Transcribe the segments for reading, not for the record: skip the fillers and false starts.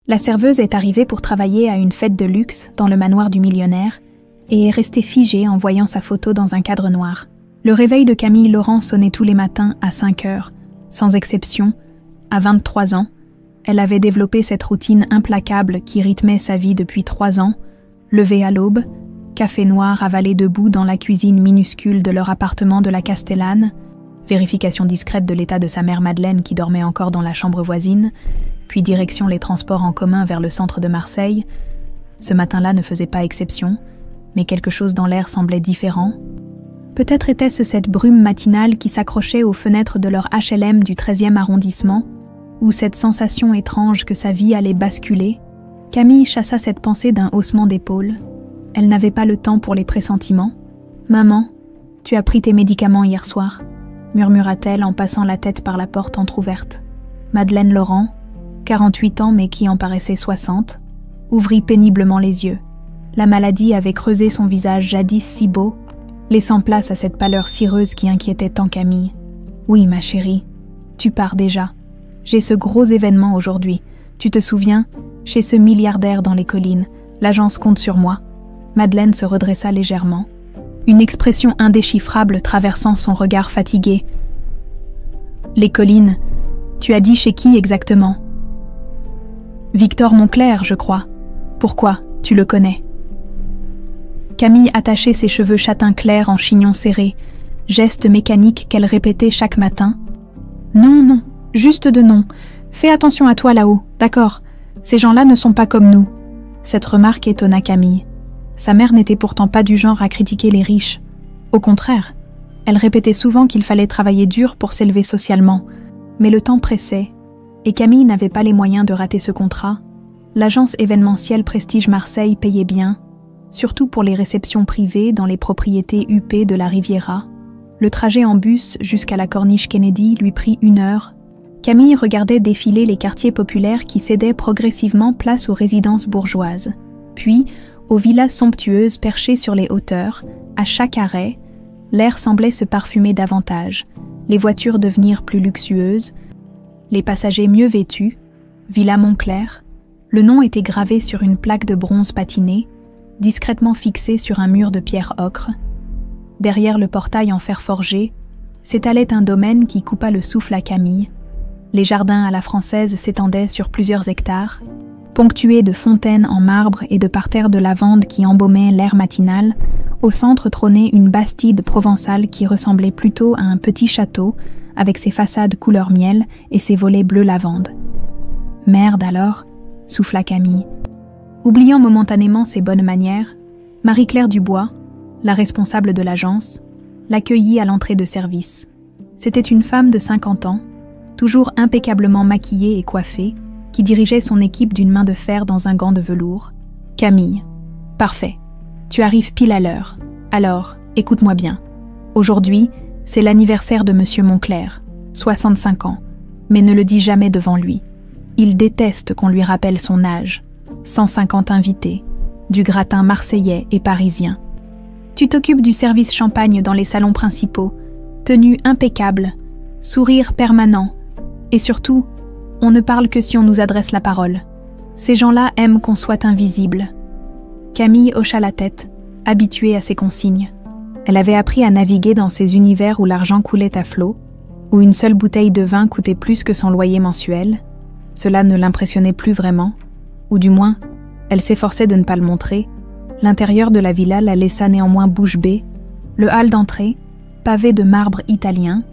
La serveuse est arrivée pour travailler à une fête de luxe dans le manoir du millionnaire et est restée figée en voyant sa photo dans un cadre noir. Le réveil de Camille Laurent sonnait tous les matins à 5 heures. Sans exception, à 23 ans, elle avait développé cette routine implacable qui rythmait sa vie depuis 3 ans, levée à l'aube, café noir avalé debout dans la cuisine minuscule de leur appartement de la Castellane, vérification discrète de l'état de sa mère Madeleine qui dormait encore dans la chambre voisine, puis direction les transports en commun vers le centre de Marseille. Ce matin-là ne faisait pas exception, mais quelque chose dans l'air semblait différent. Peut-être était-ce cette brume matinale qui s'accrochait aux fenêtres de leur HLM du 13e arrondissement, ou cette sensation étrange que sa vie allait basculer. Camille chassa cette pensée d'un haussement d'épaule. Elle n'avait pas le temps pour les pressentiments. « Maman, tu as pris tes médicaments hier soir ?» murmura-t-elle en passant la tête par la porte entr'ouverte. Madeleine Laurent, 48 ans mais qui en paraissait 60, ouvrit péniblement les yeux. La maladie avait creusé son visage jadis si beau, laissant place à cette pâleur cireuse qui inquiétait tant Camille. « Oui, ma chérie, tu pars déjà. J'ai ce gros événement aujourd'hui. Tu te souviens, chez ce milliardaire dans les collines, l'agence compte sur moi. » Madeleine se redressa légèrement, une expression indéchiffrable traversant son regard fatigué. « Les collines, tu as dit chez qui exactement ?»« Victor Monclerc, je crois. Pourquoi, tu le connais ?» Camille attachait ses cheveux châtain clair en chignon serré, geste mécanique qu'elle répétait chaque matin. « Non, non, juste de non. Fais attention à toi là-haut, d'accord? Ces gens-là ne sont pas comme nous. » Cette remarque étonna Camille. Sa mère n'était pourtant pas du genre à critiquer les riches. Au contraire, elle répétait souvent qu'il fallait travailler dur pour s'élever socialement. Mais le temps pressait, et Camille n'avait pas les moyens de rater ce contrat. L'agence événementielle Prestige Marseille payait bien, surtout pour les réceptions privées dans les propriétés huppées de la Riviera. Le trajet en bus jusqu'à la corniche Kennedy lui prit 1 heure. Camille regardait défiler les quartiers populaires qui cédaient progressivement place aux résidences bourgeoises. Puis, aux villas somptueuses perchées sur les hauteurs, à chaque arrêt, l'air semblait se parfumer davantage, les voitures devenir plus luxueuses, les passagers mieux vêtus, Villa Monclerc. Le nom était gravé sur une plaque de bronze patiné, discrètement fixée sur un mur de pierre ocre. Derrière le portail en fer forgé, s'étalait un domaine qui coupa le souffle à Camille. Les jardins à la française s'étendaient sur plusieurs hectares, ponctués de fontaines en marbre et de parterres de lavande qui embaumaient l'air matinal. Au centre trônait une bastide provençale qui ressemblait plutôt à un petit château, avec ses façades couleur miel et ses volets bleu lavande. « Merde alors !» souffla Camille. Oubliant momentanément ses bonnes manières, Marie-Claire Dubois, la responsable de l'agence, l'accueillit à l'entrée de service. C'était une femme de 50 ans, toujours impeccablement maquillée et coiffée, qui dirigeait son équipe d'une main de fer dans un gant de velours. « Camille, parfait. Tu arrives pile à l'heure. Alors, écoute-moi bien. Aujourd'hui, c'est l'anniversaire de Monsieur Monclerc, 65 ans, mais ne le dis jamais devant lui. Il déteste qu'on lui rappelle son âge. 150 invités, du gratin marseillais et parisien. Tu t'occupes du service champagne dans les salons principaux, tenue impeccable, sourire permanent, et surtout, on ne parle que si on nous adresse la parole. Ces gens-là aiment qu'on soit invisible. » Camille hocha la tête, habituée à ces consignes. Elle avait appris à naviguer dans ces univers où l'argent coulait à flot, où une seule bouteille de vin coûtait plus que son loyer mensuel. Cela ne l'impressionnait plus vraiment, ou du moins, elle s'efforçait de ne pas le montrer. L'intérieur de la villa la laissa néanmoins bouche bée. Le hall d'entrée, pavé de marbre italien,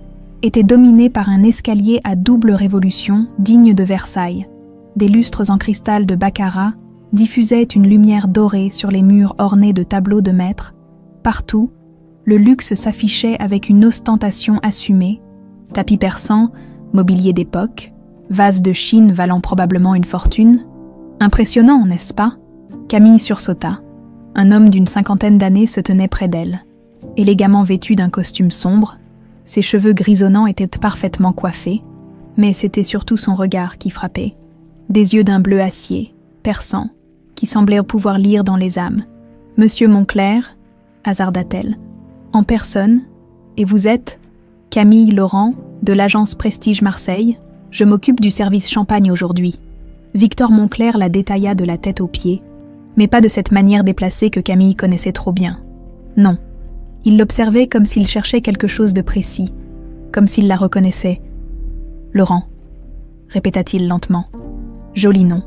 était dominé par un escalier à double révolution digne de Versailles. Des lustres en cristal de baccarat diffusaient une lumière dorée sur les murs ornés de tableaux de maîtres. Partout, le luxe s'affichait avec une ostentation assumée. Tapis persans, mobilier d'époque, vases de Chine valant probablement une fortune. Impressionnant, n'est-ce pas? Camille sursauta. Un homme d'une 50aine d'années se tenait près d'elle. Élégamment vêtu d'un costume sombre, ses cheveux grisonnants étaient parfaitement coiffés, mais c'était surtout son regard qui frappait. Des yeux d'un bleu acier, perçants, qui semblaient pouvoir lire dans les âmes. « Monsieur Monclerc » hasarda-t-elle. « En personne, et vous êtes Camille Laurent, de l'agence Prestige Marseille. Je m'occupe du service champagne aujourd'hui. » Victor Moncler la détailla de la tête aux pieds, mais pas de cette manière déplacée que Camille connaissait trop bien. Non, il l'observait comme s'il cherchait quelque chose de précis, comme s'il la reconnaissait. « Laurent », répéta-t-il lentement. « Joli nom.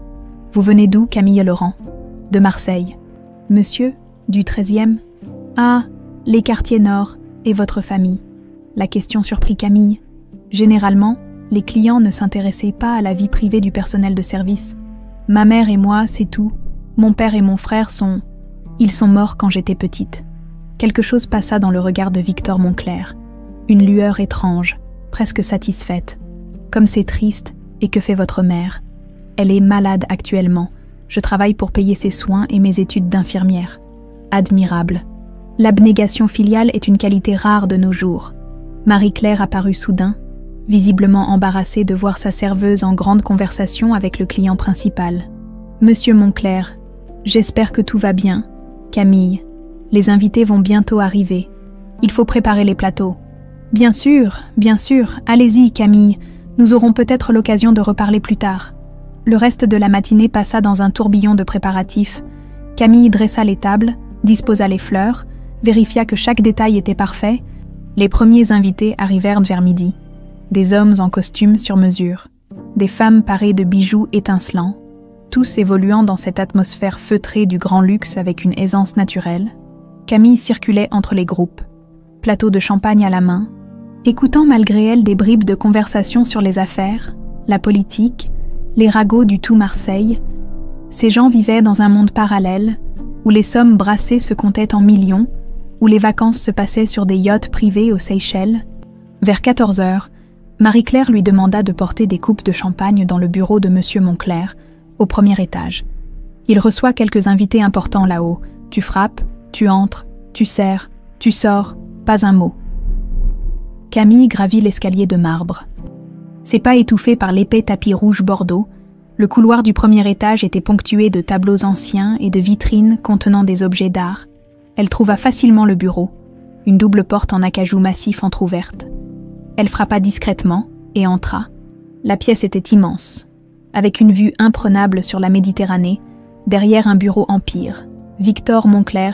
Vous venez d'où, Camille Laurent ?»« De Marseille. »« Monsieur, du 13e ?»« Ah, les quartiers nord et votre famille. » La question surprit Camille. Généralement, les clients ne s'intéressaient pas à la vie privée du personnel de service. « Ma mère et moi, c'est tout. Mon père et mon frère sont... Ils sont morts quand j'étais petite. » Quelque chose passa dans le regard de Victor Moncler. Une lueur étrange, presque satisfaite. « Comme c'est triste, et que fait votre mère ? Elle est malade actuellement. Je travaille pour payer ses soins et mes études d'infirmière. Admirable. L'abnégation filiale est une qualité rare de nos jours. » Marie-Claire apparut soudain, visiblement embarrassée de voir sa serveuse en grande conversation avec le client principal. « Monsieur Moncler, j'espère que tout va bien. Camille, les invités vont bientôt arriver. Il faut préparer les plateaux. » Bien sûr, allez-y Camille, nous aurons peut-être l'occasion de reparler plus tard. Le reste de la matinée passa dans un tourbillon de préparatifs. Camille dressa les tables, disposa les fleurs, vérifia que chaque détail était parfait. Les premiers invités arrivèrent vers midi. Des hommes en costume sur mesure, des femmes parées de bijoux étincelants, tous évoluant dans cette atmosphère feutrée du grand luxe avec une aisance naturelle. Camille circulait entre les groupes, plateau de champagne à la main, écoutant malgré elle des bribes de conversation sur les affaires, la politique, les ragots du tout Marseille. Ces gens vivaient dans un monde parallèle, où les sommes brassées se comptaient en millions, où les vacances se passaient sur des yachts privés aux Seychelles. Vers 14 heures, Marie-Claire lui demanda de porter des coupes de champagne dans le bureau de Monsieur Moncler, au premier étage. Il reçoit quelques invités importants là-haut. Tu frappes, tu entres, tu sers, tu sors, pas un mot. Camille gravit l'escalier de marbre. Ses pas étouffés par l'épais tapis rouge bordeaux, le couloir du premier étage était ponctué de tableaux anciens et de vitrines contenant des objets d'art. Elle trouva facilement le bureau, une double porte en acajou massif entr'ouverte. Elle frappa discrètement et entra. La pièce était immense, avec une vue imprenable sur la Méditerranée, derrière un bureau empire. Victor Moncler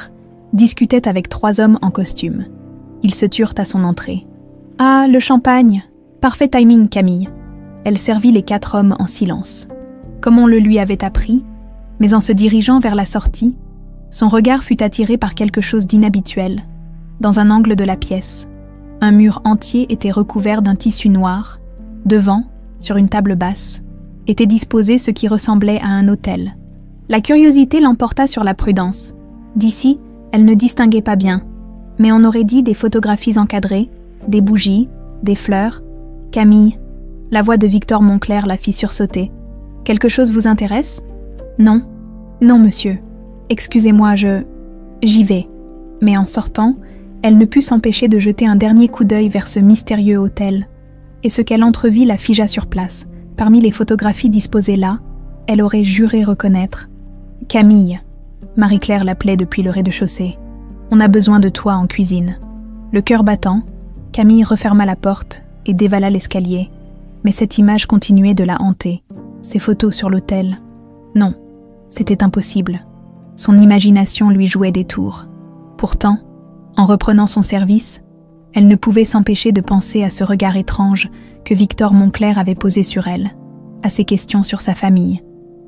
discutait avec 3 hommes en costume. Ils se turent à son entrée. « Ah, le champagne! Parfait timing, Camille !» Elle servit les 4 hommes en silence, comme on le lui avait appris, mais en se dirigeant vers la sortie, son regard fut attiré par quelque chose d'inhabituel. Dans un angle de la pièce, un mur entier était recouvert d'un tissu noir. Devant, sur une table basse, était disposé ce qui ressemblait à un autel. La curiosité l'emporta sur la prudence. D'ici, elle ne distinguait pas bien, mais on aurait dit des photographies encadrées, des bougies, des fleurs. « Camille !» La voix de Victor Moncler la fit sursauter. « Quelque chose vous intéresse ?»« Non. Non, monsieur. Excusez-moi, j'y vais. » Mais en sortant, elle ne put s'empêcher de jeter un dernier coup d'œil vers ce mystérieux hôtel. Et ce qu'elle entrevit la figea sur place. Parmi les photographies disposées là, elle aurait juré reconnaître. « Camille !» Marie-Claire l'appelait depuis le rez-de-chaussée. « On a besoin de toi en cuisine. » Le cœur battant, Camille referma la porte et dévala l'escalier. Mais cette image continuait de la hanter. Ces photos sur l'autel. Non, c'était impossible. Son imagination lui jouait des tours. Pourtant, en reprenant son service, elle ne pouvait s'empêcher de penser à ce regard étrange que Victor Moncler avait posé sur elle, à ses questions sur sa famille,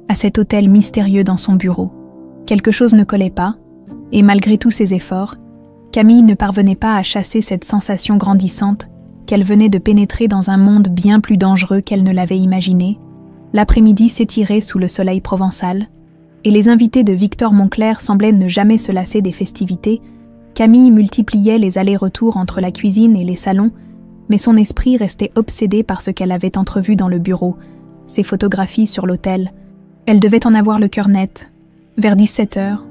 à cet hôtel mystérieux dans son bureau. Quelque chose ne collait pas, et malgré tous ses efforts, Camille ne parvenait pas à chasser cette sensation grandissante qu'elle venait de pénétrer dans un monde bien plus dangereux qu'elle ne l'avait imaginé. L'après-midi s'étirait sous le soleil provençal, et les invités de Victor Moncler semblaient ne jamais se lasser des festivités. Camille multipliait les allers-retours entre la cuisine et les salons, mais son esprit restait obsédé par ce qu'elle avait entrevu dans le bureau, ses photographies sur l'autel. Elle devait en avoir le cœur net. Vers 17 heures,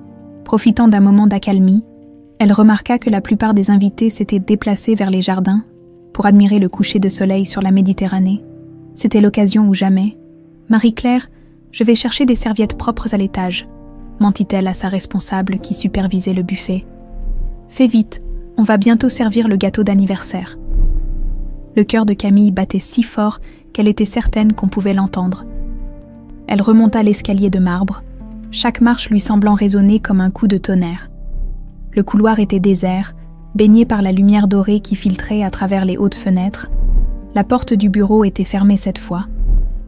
profitant d'un moment d'accalmie, elle remarqua que la plupart des invités s'étaient déplacés vers les jardins pour admirer le coucher de soleil sur la Méditerranée. C'était l'occasion ou jamais. « Marie-Claire, je vais chercher des serviettes propres à l'étage », mentit-elle à sa responsable qui supervisait le buffet. « Fais vite, on va bientôt servir le gâteau d'anniversaire. » Le cœur de Camille battait si fort qu'elle était certaine qu'on pouvait l'entendre. Elle remonta l'escalier de marbre, chaque marche lui semblant résonner comme un coup de tonnerre. Le couloir était désert, baigné par la lumière dorée qui filtrait à travers les hautes fenêtres. La porte du bureau était fermée cette fois.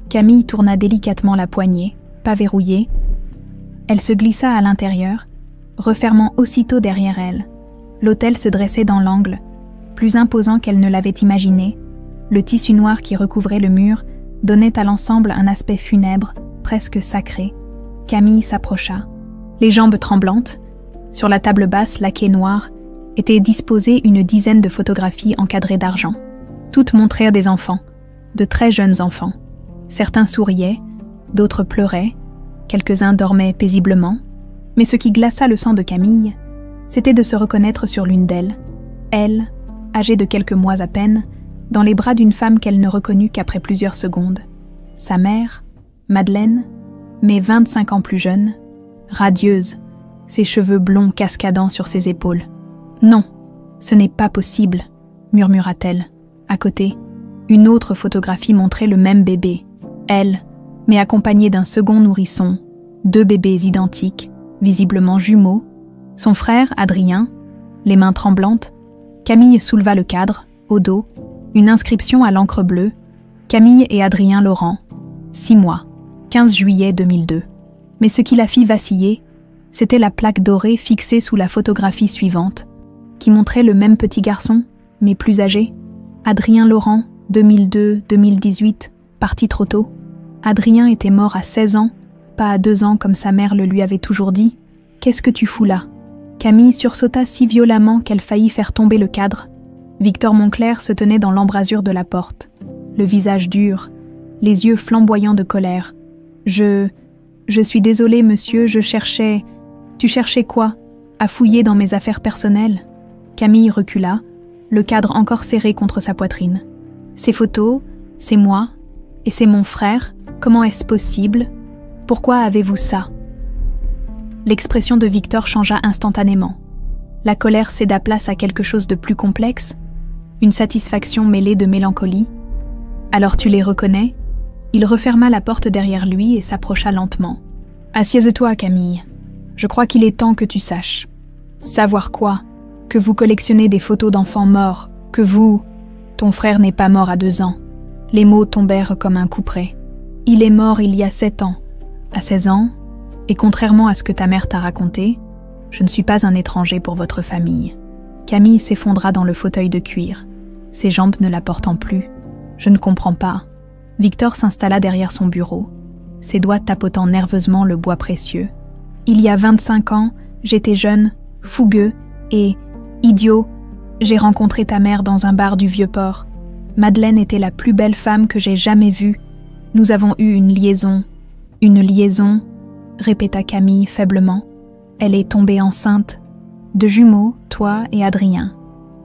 Camille tourna délicatement la poignée, pas verrouillée. Elle se glissa à l'intérieur, refermant aussitôt derrière elle. L'autel se dressait dans l'angle, plus imposant qu'elle ne l'avait imaginé. Le tissu noir qui recouvrait le mur donnait à l'ensemble un aspect funèbre, presque sacré. Camille s'approcha, les jambes tremblantes. Sur la table basse laquée noire étaient disposées une dizaine de photographies encadrées d'argent. Toutes montrèrent des enfants, de très jeunes enfants. Certains souriaient, d'autres pleuraient, quelques-uns dormaient paisiblement. Mais ce qui glaça le sang de Camille, c'était de se reconnaître sur l'une d'elles, elle, âgée de quelques mois à peine, dans les bras d'une femme qu'elle ne reconnut qu'après plusieurs secondes. Sa mère, Madeleine, mais 25 ans plus jeune, radieuse, ses cheveux blonds cascadant sur ses épaules. « Non, ce n'est pas possible », murmura-t-elle. À côté, une autre photographie montrait le même bébé, elle, mais accompagnée d'un second nourrisson, 2 bébés identiques, visiblement jumeaux. Son frère, Adrien, les mains tremblantes. Camille souleva le cadre, au dos, une inscription à l'encre bleue. Camille et Adrien Laurent, 6 mois, 15 juillet 2002. Mais ce qui la fit vaciller, c'était la plaque dorée fixée sous la photographie suivante, qui montrait le même petit garçon, mais plus âgé. Adrien Laurent, 2002-2018, parti trop tôt. Adrien était mort à 16 ans, pas à 2 ans comme sa mère le lui avait toujours dit. « Qu'est-ce que tu fous là ?» Camille sursauta si violemment qu'elle faillit faire tomber le cadre. Victor Moncler se tenait dans l'embrasure de la porte, le visage dur, les yeux flamboyants de colère. « Je suis désolé, monsieur, je cherchais... » « Tu cherchais quoi? À fouiller dans mes affaires personnelles ?» Camille recula, le cadre encore serré contre sa poitrine. « Ces photos, c'est moi, et c'est mon frère, comment est-ce possible? Pourquoi avez-vous ça ?» L'expression de Victor changea instantanément. La colère céda place à quelque chose de plus complexe, une satisfaction mêlée de mélancolie. « Alors tu les reconnais ?» Il referma la porte derrière lui et s'approcha lentement. « Assieds-toi, Camille. Je crois qu'il est temps que tu saches. » « Savoir quoi? Que vous collectionnez des photos d'enfants morts, que vous... Ton frère n'est pas mort à 2 ans. » Les mots tombèrent comme un coup près. « Il est mort il y a 7 ans. À 16 ans, et contrairement à ce que ta mère t'a raconté, je ne suis pas un étranger pour votre famille. » Camille s'effondra dans le fauteuil de cuir, ses jambes ne la portant plus. « Je ne comprends pas. » Victor s'installa derrière son bureau, ses doigts tapotant nerveusement le bois précieux. « Il y a 25 ans, j'étais jeune, fougueux et idiot. J'ai rencontré ta mère dans un bar du Vieux-Port. Madeleine était la plus belle femme que j'ai jamais vue. Nous avons eu une liaison. » « Une liaison ?» répéta Camille faiblement. « Elle est tombée enceinte. De jumeaux, toi et Adrien. »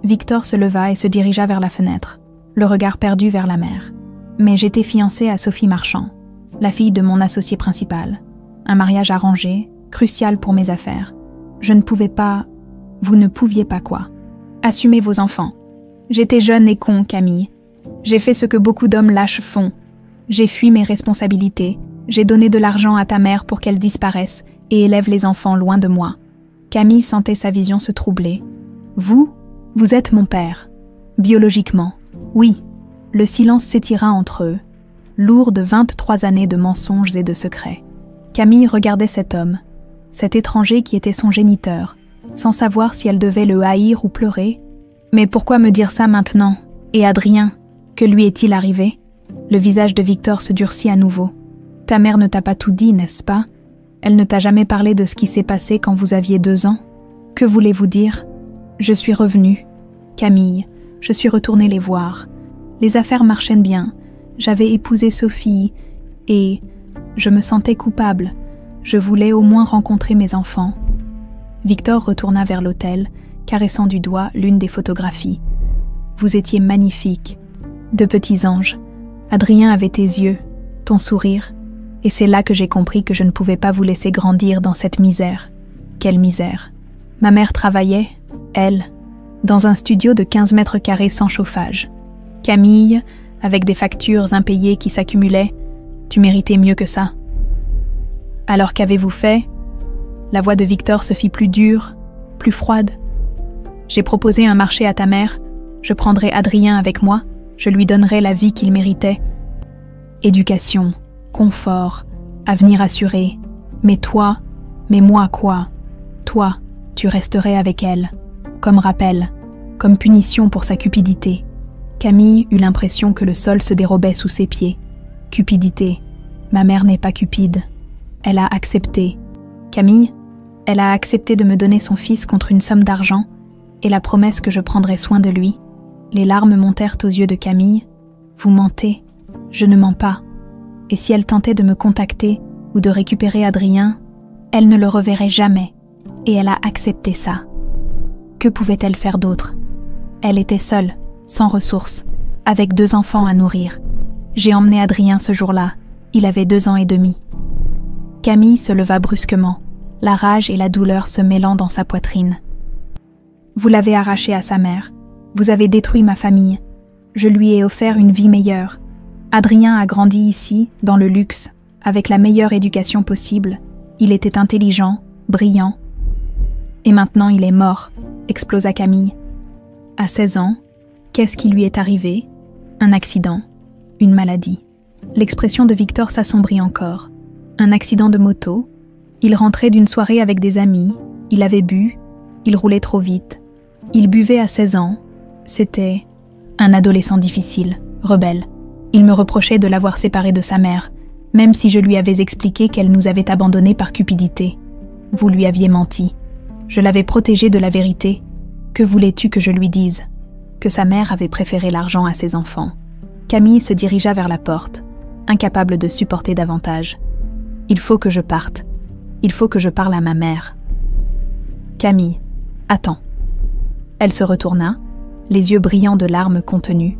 Victor se leva et se dirigea vers la fenêtre, le regard perdu vers la mer. « Mais j'étais fiancée à Sophie Marchand, la fille de mon associé principal. Un mariage arrangé, crucial pour mes affaires. Je ne pouvais pas... » « Vous ne pouviez pas quoi? Assumez vos enfants. J'étais jeune et con, Camille. J'ai fait ce que beaucoup d'hommes lâches font. J'ai fui mes responsabilités. J'ai donné de l'argent à ta mère pour qu'elle disparaisse et élève les enfants loin de moi. » Camille sentait sa vision se troubler. « Vous êtes mon père. Biologiquement, oui. » Le silence s'étira entre eux, lourd de 23 années de mensonges et de secrets. Camille regardait cet homme, cet étranger qui était son géniteur, sans savoir si elle devait le haïr ou pleurer. « Mais pourquoi me dire ça maintenant? Et Adrien, que lui est-il arrivé ?» Le visage de Victor se durcit à nouveau. « Ta mère ne t'a pas tout dit, n'est-ce pas? Elle ne t'a jamais parlé de ce qui s'est passé quand vous aviez 2 ans? Que voulez-vous dire? Je suis revenue. Camille, je suis retournée les voir. Les affaires marchaient bien. J'avais épousé Sophie et je me sentais coupable. Je voulais au moins rencontrer mes enfants. » Victor retourna vers l'autel, caressant du doigt l'une des photographies. « Vous étiez magnifiques. 2 petits anges. Adrien avait tes yeux, ton sourire, et c'est là que j'ai compris que je ne pouvais pas vous laisser grandir dans cette misère. Quelle misère! Ma mère travaillait, elle, dans un studio de 15 mètres carrés sans chauffage. Camille, avec des factures impayées qui s'accumulaient, tu méritais mieux que ça. Alors qu'avez-vous fait ? La voix de Victor se fit plus dure, plus froide. J'ai proposé un marché à ta mère, je prendrai Adrien avec moi, je lui donnerai la vie qu'il méritait. Éducation, confort, avenir assuré. Mais toi, mais moi quoi ? Toi, tu resterais avec elle, comme rappel, comme punition pour sa cupidité. Camille eut l'impression que le sol se dérobait sous ses pieds. Cupidité. Ma mère n'est pas cupide. Elle a accepté. Camille, elle a accepté de me donner son fils contre une somme d'argent et la promesse que je prendrais soin de lui. Les larmes montèrent aux yeux de Camille. Vous mentez. Je ne mens pas. Et si elle tentait de me contacter ou de récupérer Adrien, elle ne le reverrait jamais. Et elle a accepté ça. Que pouvait-elle faire d'autre ? Elle était seule, sans ressources, avec 2 enfants à nourrir. J'ai emmené Adrien ce jour-là. Il avait 2 ans et demi. Camille se leva brusquement, la rage et la douleur se mêlant dans sa poitrine. Vous l'avez arraché à sa mère. Vous avez détruit ma famille. Je lui ai offert une vie meilleure. Adrien a grandi ici, dans le luxe, avec la meilleure éducation possible. Il était intelligent, brillant. Et maintenant il est mort, explosa Camille. À 16 ans, qu'est-ce qui lui est arrivé ? Un accident, une maladie. L'expression de Victor s'assombrit encore. Un accident de moto. Il rentrait d'une soirée avec des amis. Il avait bu. Il roulait trop vite. Il buvait à 16 ans. C'était un adolescent difficile, rebelle. Il me reprochait de l'avoir séparé de sa mère, même si je lui avais expliqué qu'elle nous avait abandonnés par cupidité. Vous lui aviez menti. Je l'avais protégé de la vérité. Que voulais-tu que je lui dise ? Que sa mère avait préféré l'argent à ses enfants. Camille se dirigea vers la porte, incapable de supporter davantage. Il faut que je parte. Il faut que je parle à ma mère. Camille, attends. Elle se retourna, les yeux brillants de larmes contenues.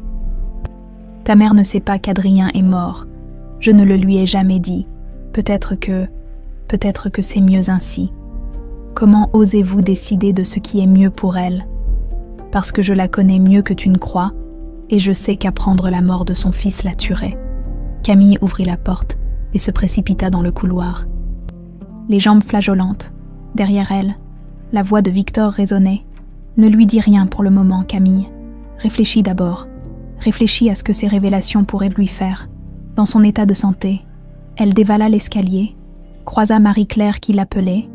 Ta mère ne sait pas qu'Adrien est mort. Je ne le lui ai jamais dit. Peut-être que c'est mieux ainsi. Comment osez-vous décider de ce qui est mieux pour elle ? Parce que je la connais mieux que tu ne crois, et je sais qu'apprendre la mort de son fils la tuerait. Camille ouvrit la porte et se précipita dans le couloir. Les jambes flageolantes, derrière elle, la voix de Victor résonnait. Ne lui dis rien pour le moment, Camille. Réfléchis d'abord. Réfléchis à ce que ces révélations pourraient lui faire. Dans son état de santé, elle dévala l'escalier, croisa Marie-Claire qui l'appelait,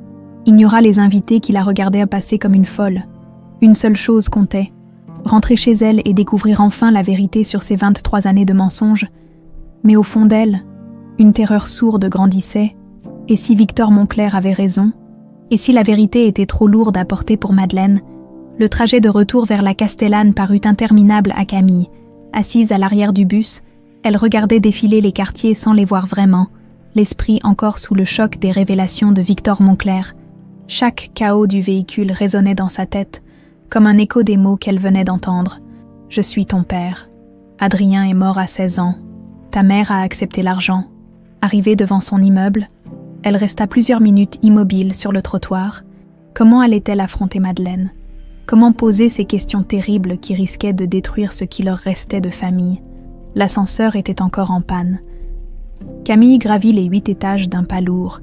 ignora les invités qui la regardaient passer comme une folle. Une seule chose comptait, rentrer chez elle et découvrir enfin la vérité sur ses 23 années de mensonges. Mais au fond d'elle, une terreur sourde grandissait. Et si Victor Moncler avait raison ? Et si la vérité était trop lourde à porter pour Madeleine ? Le trajet de retour vers la Castellane parut interminable à Camille. Assise à l'arrière du bus, elle regardait défiler les quartiers sans les voir vraiment, l'esprit encore sous le choc des révélations de Victor Moncler. Chaque chaos du véhicule résonnait dans sa tête, comme un écho des mots qu'elle venait d'entendre. « Je suis ton père. Adrien est mort à 16 ans. Ta mère a accepté l'argent. » Arrivée devant son immeuble, elle resta plusieurs minutes immobile sur le trottoir. Comment allait-elle affronter Madeleine ? Comment poser ces questions terribles qui risquaient de détruire ce qui leur restait de famille ? L'ascenseur était encore en panne. Camille gravit les 8 étages d'un pas lourd,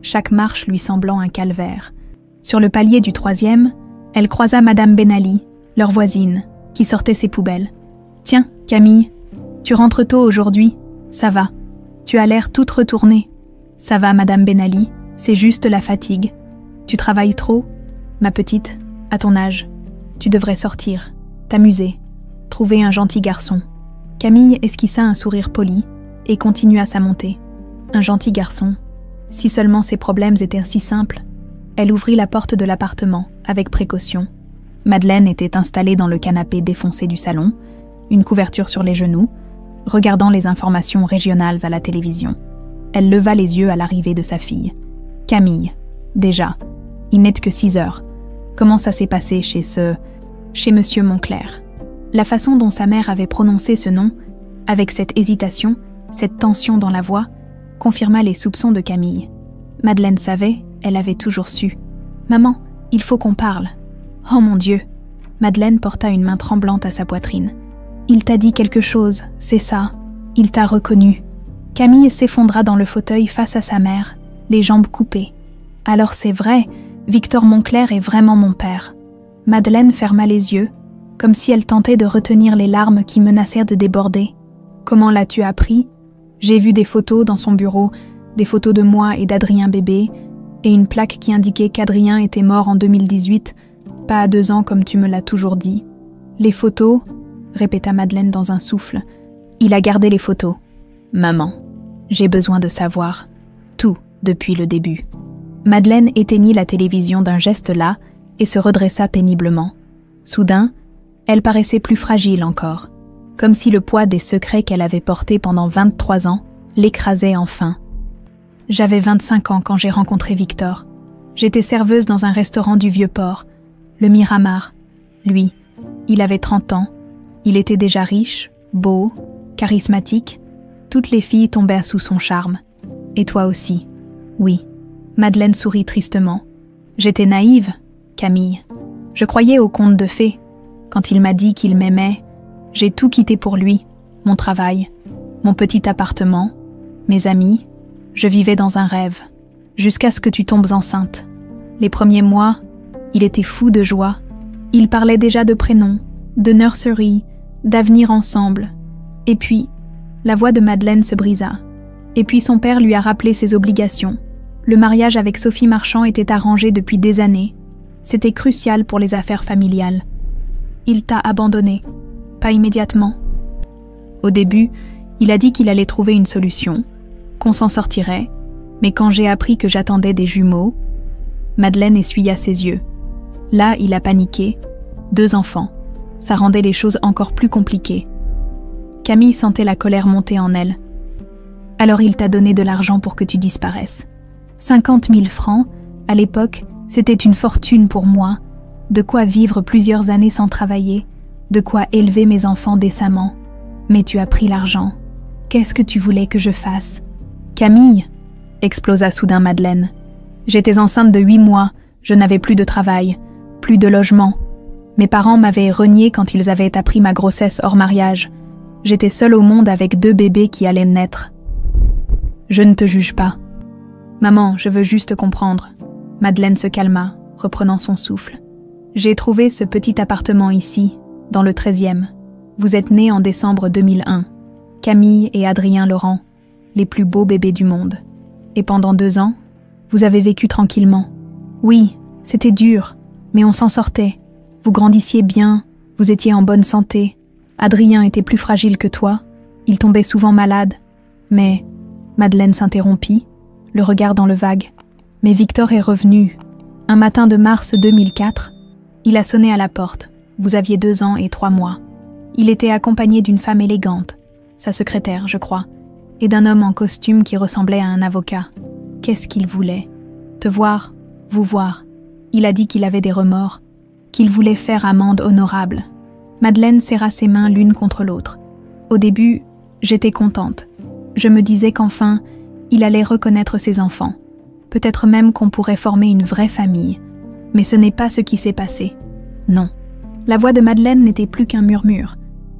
chaque marche lui semblant un calvaire. Sur le palier du 3e, elle croisa Madame Benali, leur voisine, qui sortait ses poubelles. « Tiens, Camille, tu rentres tôt aujourd'hui, ça va. Tu as l'air toute retournée. »« Ça va, Madame Benali, c'est juste la fatigue. Tu travailles trop, ma petite, à ton âge. Tu devrais sortir, t'amuser, trouver un gentil garçon. » Camille esquissa un sourire poli et continua sa montée. Un gentil garçon. Si seulement ses problèmes étaient si simples. Elle ouvrit la porte de l'appartement, avec précaution. Madeleine était installée dans le canapé défoncé du salon, une couverture sur les genoux, regardant les informations régionales à la télévision. Elle leva les yeux à l'arrivée de sa fille. Camille, déjà, il n'est que 6 heures. Comment ça s'est passé chez Monsieur Moncler? La façon dont sa mère avait prononcé ce nom, avec cette hésitation, cette tension dans la voix, confirma les soupçons de Camille. Madeleine savait, elle avait toujours su. « Maman, il faut qu'on parle. »« Oh mon Dieu !» Madeleine porta une main tremblante à sa poitrine. « Il t'a dit quelque chose, c'est ça. Il t'a reconnu. » Camille s'effondra dans le fauteuil face à sa mère. les jambes coupées. Alors c'est vrai, Victor Moncler est vraiment mon père. Madeleine ferma les yeux, comme si elle tentait de retenir les larmes qui menacèrent de déborder. Comment l'as-tu appris? J'ai vu des photos dans son bureau, des photos de moi et d'Adrien bébé, et une plaque qui indiquait qu'Adrien était mort en 2018, pas à 2 ans comme tu me l'as toujours dit. Les photos, répéta Madeleine dans un souffle. Il a gardé les photos. Maman, j'ai besoin de savoir tout depuis le début. Madeleine éteignit la télévision d'un geste las et se redressa péniblement. Soudain, elle paraissait plus fragile encore, comme si le poids des secrets qu'elle avait portés pendant 23 ans l'écrasait enfin. J'avais 25 ans quand j'ai rencontré Victor. J'étais serveuse dans un restaurant du Vieux-Port, le Miramar. Lui, il avait 30 ans. Il était déjà riche, beau, charismatique. Toutes les filles tombaient sous son charme. Et toi aussi. Oui. Madeleine sourit tristement. J'étais naïve, Camille. Je croyais aux contes de fées. Quand il m'a dit qu'il m'aimait, j'ai tout quitté pour lui. Mon travail, mon petit appartement, mes amis. Je vivais dans un rêve, jusqu'à ce que tu tombes enceinte. Les premiers mois, il était fou de joie. Il parlait déjà de prénoms, de nursery, d'avenir ensemble. Et puis, la voix de Madeleine se brisa. Et puis son père lui a rappelé ses obligations. Le mariage avec Sophie Marchand était arrangé depuis des années. C'était crucial pour les affaires familiales. Il t'a abandonné, pas immédiatement. Au début, il a dit qu'il allait trouver une solution, qu'on s'en sortirait, mais quand j'ai appris que j'attendais des jumeaux, Madeleine essuya ses yeux. Là, il a paniqué. 2 enfants. Ça rendait les choses encore plus compliquées. Camille sentait la colère monter en elle. Alors il t'a donné de l'argent pour que tu disparaisses. 50 000 francs, à l'époque, c'était une fortune pour moi. De quoi vivre plusieurs années sans travailler, de quoi élever mes enfants décemment. Mais tu as pris l'argent. Qu'est-ce que tu voulais que je fasse? Camille, explosa soudain Madeleine. J'étais enceinte de 8 mois, je n'avais plus de travail, plus de logement. Mes parents m'avaient renié quand ils avaient appris ma grossesse hors mariage. J'étais seule au monde avec 2 bébés qui allaient naître. Je ne te juge pas. Maman, je veux juste comprendre. Madeleine se calma, reprenant son souffle. J'ai trouvé ce petit appartement ici, dans le 13e. Vous êtes nés en décembre 2001. Camille et Adrien Laurent, les plus beaux bébés du monde. Et pendant 2 ans, vous avez vécu tranquillement. Oui, c'était dur, mais on s'en sortait. Vous grandissiez bien, vous étiez en bonne santé. Adrien était plus fragile que toi, il tombait souvent malade. Mais, Madeleine s'interrompit, le regard dans le vague. Mais Victor est revenu. Un matin de mars 2004, il a sonné à la porte. Vous aviez 2 ans et 3 mois. Il était accompagné d'une femme élégante, sa secrétaire, je crois, et d'un homme en costume qui ressemblait à un avocat. Qu'est-ce qu'il voulait? Te voir, vous voir. Il a dit qu'il avait des remords, qu'il voulait faire amende honorable. Madeleine serra ses mains l'une contre l'autre. Au début, j'étais contente. Je me disais qu'enfin, il allait reconnaître ses enfants. Peut-être même qu'on pourrait former une vraie famille. Mais ce n'est pas ce qui s'est passé. Non. La voix de Madeleine n'était plus qu'un murmure.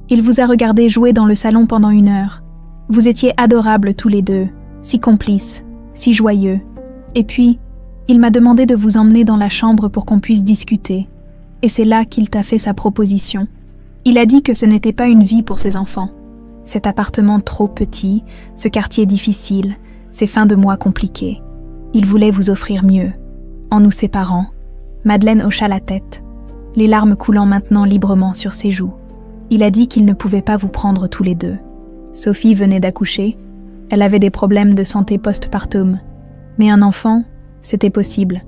Il vous a regardé jouer dans le salon pendant 1 heure. Vous étiez adorables tous les deux, si complices, si joyeux. Et puis, il m'a demandé de vous emmener dans la chambre pour qu'on puisse discuter. Et c'est là qu'il t'a fait sa proposition. Il a dit que ce n'était pas une vie pour ses enfants. Cet appartement trop petit, ce quartier difficile, ces fins de mois compliquées. Il voulait vous offrir mieux. En nous séparant, Madeleine hocha la tête, les larmes coulant maintenant librement sur ses joues. Il a dit qu'il ne pouvait pas vous prendre tous les deux. Sophie venait d'accoucher, elle avait des problèmes de santé postpartum. Mais un enfant, c'était possible.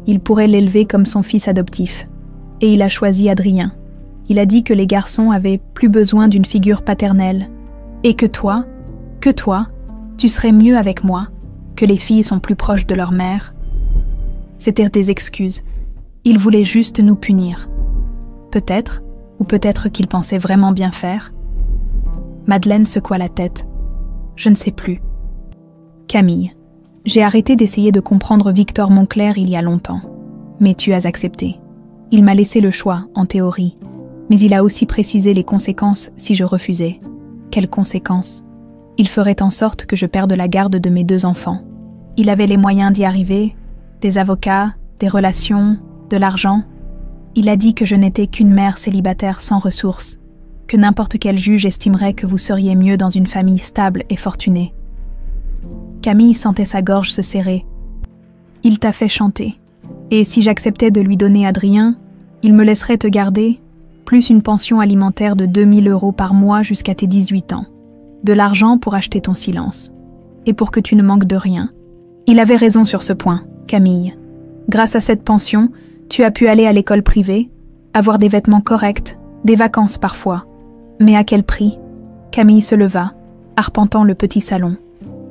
Il pourrait l'élever comme son fils adoptif. Et il a choisi Adrien. Il a dit que les garçons avaient plus besoin d'une figure paternelle. Et que toi, tu serais mieux avec moi, que les filles sont plus proches de leur mère. C'étaient des excuses. Il voulait juste nous punir. Peut-être, ou peut-être qu'il pensait vraiment bien faire. Madeleine secoua la tête. Je ne sais plus. Camille, j'ai arrêté d'essayer de comprendre Victor Moncler il y a longtemps. Mais tu as accepté. Il m'a laissé le choix, en théorie. Mais il a aussi précisé les conséquences si je refusais. Quelles conséquences? Il ferait en sorte que je perde la garde de mes 2 enfants. Il avait les moyens d'y arriver, des avocats, des relations, de l'argent. Il a dit que je n'étais qu'une mère célibataire sans ressources, que n'importe quel juge estimerait que vous seriez mieux dans une famille stable et fortunée. Camille sentait sa gorge se serrer. Il t'a fait chanter. Et si j'acceptais de lui donner Adrien, il me laisserait te garder, plus une pension alimentaire de 2000 € par mois jusqu'à tes 18 ans. De l'argent pour acheter ton silence. Et pour que tu ne manques de rien. Il avait raison sur ce point, Camille. Grâce à cette pension, tu as pu aller à l'école privée, avoir des vêtements corrects, des vacances parfois. Mais à quel prix? Camille se leva, arpentant le petit salon.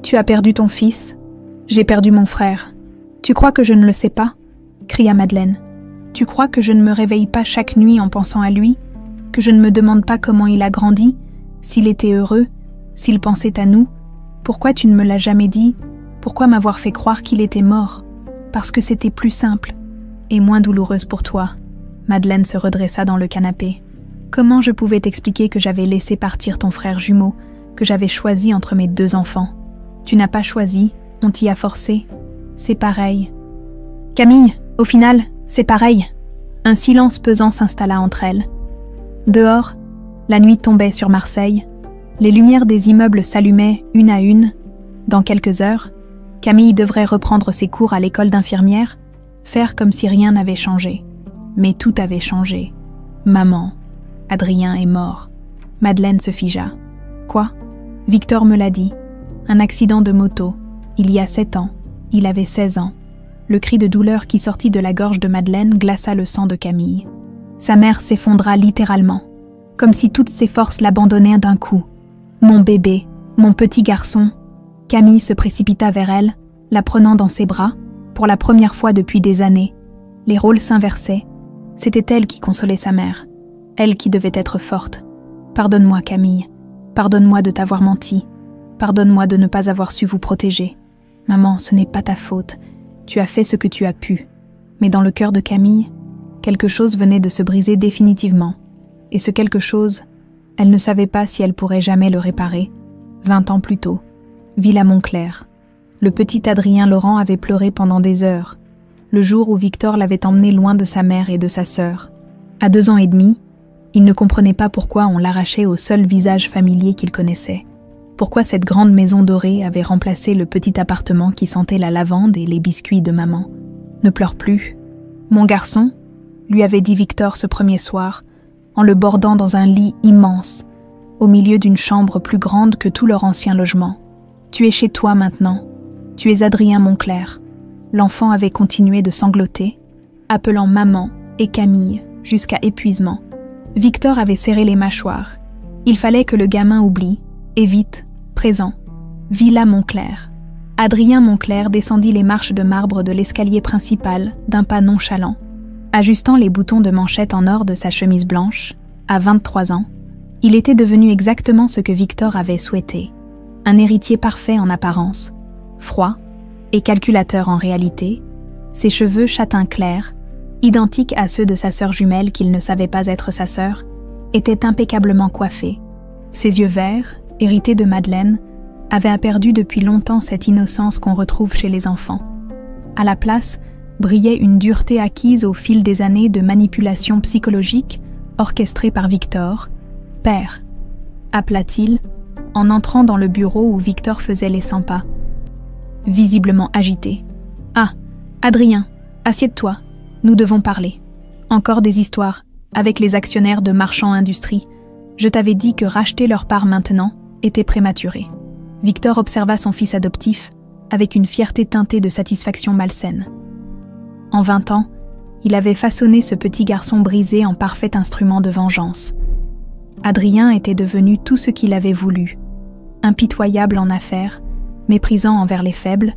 Tu as perdu ton fils, j'ai perdu mon frère. Tu crois que je ne le sais pas? Cria Madeleine. Tu crois que je ne me réveille pas chaque nuit en pensant à lui, que je ne me demande pas comment il a grandi, s'il était heureux, s'il pensait à nous? Pourquoi tu ne me l'as jamais dit? Pourquoi m'avoir fait croire qu'il était mort? Parce que c'était plus simple et moins douloureuse pour toi. Madeleine se redressa dans le canapé. Comment je pouvais t'expliquer que j'avais laissé partir ton frère jumeau, que j'avais choisi entre mes 2 enfants? Tu n'as pas choisi, on t'y a forcé. C'est pareil. Camille, au final, c'est pareil. Un silence pesant s'installa entre elles. Dehors, la nuit tombait sur Marseille. Les lumières des immeubles s'allumaient une à une. Dans quelques heures, Camille devrait reprendre ses cours à l'école d'infirmière, faire comme si rien n'avait changé. Mais tout avait changé. Maman, Adrien est mort. Madeleine se figea. Quoi? Victor me l'a dit. Un accident de moto. Il y a 7 ans. Il avait 16 ans. Le cri de douleur qui sortit de la gorge de Madeleine glaça le sang de Camille. Sa mère s'effondra littéralement, comme si toutes ses forces l'abandonnaient d'un coup. Mon bébé, mon petit garçon. Camille se précipita vers elle, la prenant dans ses bras, pour la première fois depuis des années. Les rôles s'inversaient. C'était elle qui consolait sa mère. Elle qui devait être forte. Pardonne-moi, Camille. Pardonne-moi de t'avoir menti. Pardonne-moi de ne pas avoir su vous protéger. Maman, ce n'est pas ta faute. Tu as fait ce que tu as pu. Mais dans le cœur de Camille, quelque chose venait de se briser définitivement. Et ce quelque chose, elle ne savait pas si elle pourrait jamais le réparer. 20 ans plus tôt, Villa Montclair. Le petit Adrien Laurent avait pleuré pendant des heures, le jour où Victor l'avait emmené loin de sa mère et de sa sœur. À 2 ans et demi, il ne comprenait pas pourquoi on l'arrachait au seul visage familier qu'il connaissait. Pourquoi cette grande maison dorée avait remplacé le petit appartement qui sentait la lavande et les biscuits de maman. Ne pleure plus. Mon garçon, lui avait dit Victor ce premier soir, en le bordant dans un lit immense, au milieu d'une chambre plus grande que tout leur ancien logement. Tu es chez toi maintenant. Tu es Adrien Montclair. L'enfant avait continué de sangloter, appelant maman et Camille jusqu'à épuisement. Victor avait serré les mâchoires. Il fallait que le gamin oublie, et vite, présent. Villa Montclair. Adrien Montclair descendit les marches de marbre de l'escalier principal d'un pas nonchalant. Ajustant les boutons de manchette en or de sa chemise blanche, à 23 ans, il était devenu exactement ce que Victor avait souhaité. Un héritier parfait en apparence, froid et calculateur en réalité, ses cheveux châtain clair, identiques à ceux de sa sœur jumelle qu'il ne savait pas être sa sœur, étaient impeccablement coiffés. Ses yeux verts, hérités de Madeleine, avaient perdu depuis longtemps cette innocence qu'on retrouve chez les enfants. À la place, brillait une dureté acquise au fil des années de manipulation psychologique orchestrée par Victor, père, appela-t-il, en entrant dans le bureau où Victor faisait les 100 pas. Visiblement agité. « Ah, Adrien, assieds-toi, nous devons parler. Encore des histoires, avec les actionnaires de Marchand Industrie. Je t'avais dit que racheter leur part maintenant était prématuré. » Victor observa son fils adoptif avec une fierté teintée de satisfaction malsaine. En 20 ans, il avait façonné ce petit garçon brisé en parfait instrument de vengeance. Adrien était devenu tout ce qu'il avait voulu, impitoyable en affaires, méprisant envers les faibles,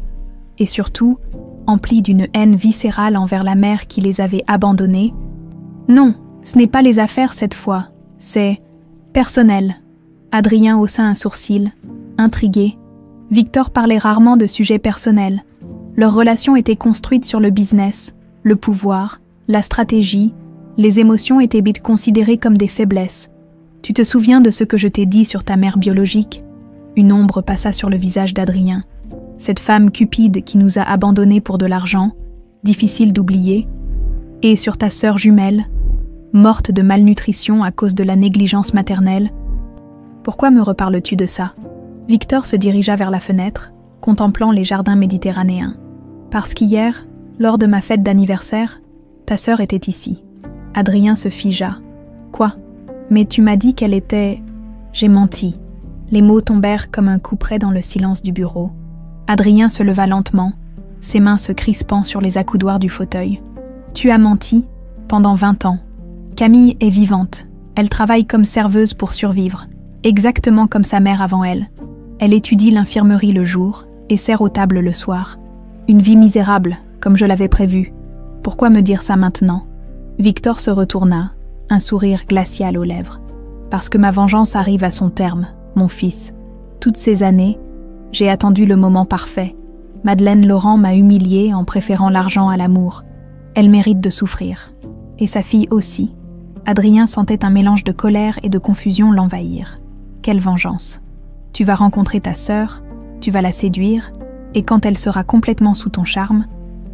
et surtout, empli d'une haine viscérale envers la mère qui les avait abandonnés. Non, ce n'est pas les affaires cette fois, c'est personnel. Adrien haussa un sourcil, intrigué. Victor parlait rarement de sujets personnels. Leur relation était construite sur le business, le pouvoir, la stratégie. Les émotions étaient vite considérées comme des faiblesses. Tu te souviens de ce que je t'ai dit sur ta mère biologique ? Une ombre passa sur le visage d'Adrien. Cette femme cupide qui nous a abandonnés pour de l'argent, difficile d'oublier, et sur ta sœur jumelle, morte de malnutrition à cause de la négligence maternelle. Pourquoi me reparles-tu de ça? Victor se dirigea vers la fenêtre, contemplant les jardins méditerranéens. Parce qu'hier, lors de ma fête d'anniversaire, ta sœur était ici. Adrien se figea. Quoi? Mais tu m'as dit qu'elle était... J'ai menti. Les mots tombèrent comme un couperet dans le silence du bureau. Adrien se leva lentement, ses mains se crispant sur les accoudoirs du fauteuil. Tu as menti pendant 20 ans. Camille est vivante. Elle travaille comme serveuse pour survivre, exactement comme sa mère avant elle. Elle étudie l'infirmerie le jour et sert aux tables le soir. Une vie misérable, comme je l'avais prévu. Pourquoi me dire ça maintenant? Victor se retourna, un sourire glacial aux lèvres. Parce que ma vengeance arrive à son terme, mon fils. Toutes ces années, j'ai attendu le moment parfait. Madeleine Laurent m'a humiliée en préférant l'argent à l'amour. Elle mérite de souffrir. Et sa fille aussi. Adrien sentait un mélange de colère et de confusion l'envahir. Quelle vengeance! Tu vas rencontrer ta sœur, tu vas la séduire, et quand elle sera complètement sous ton charme,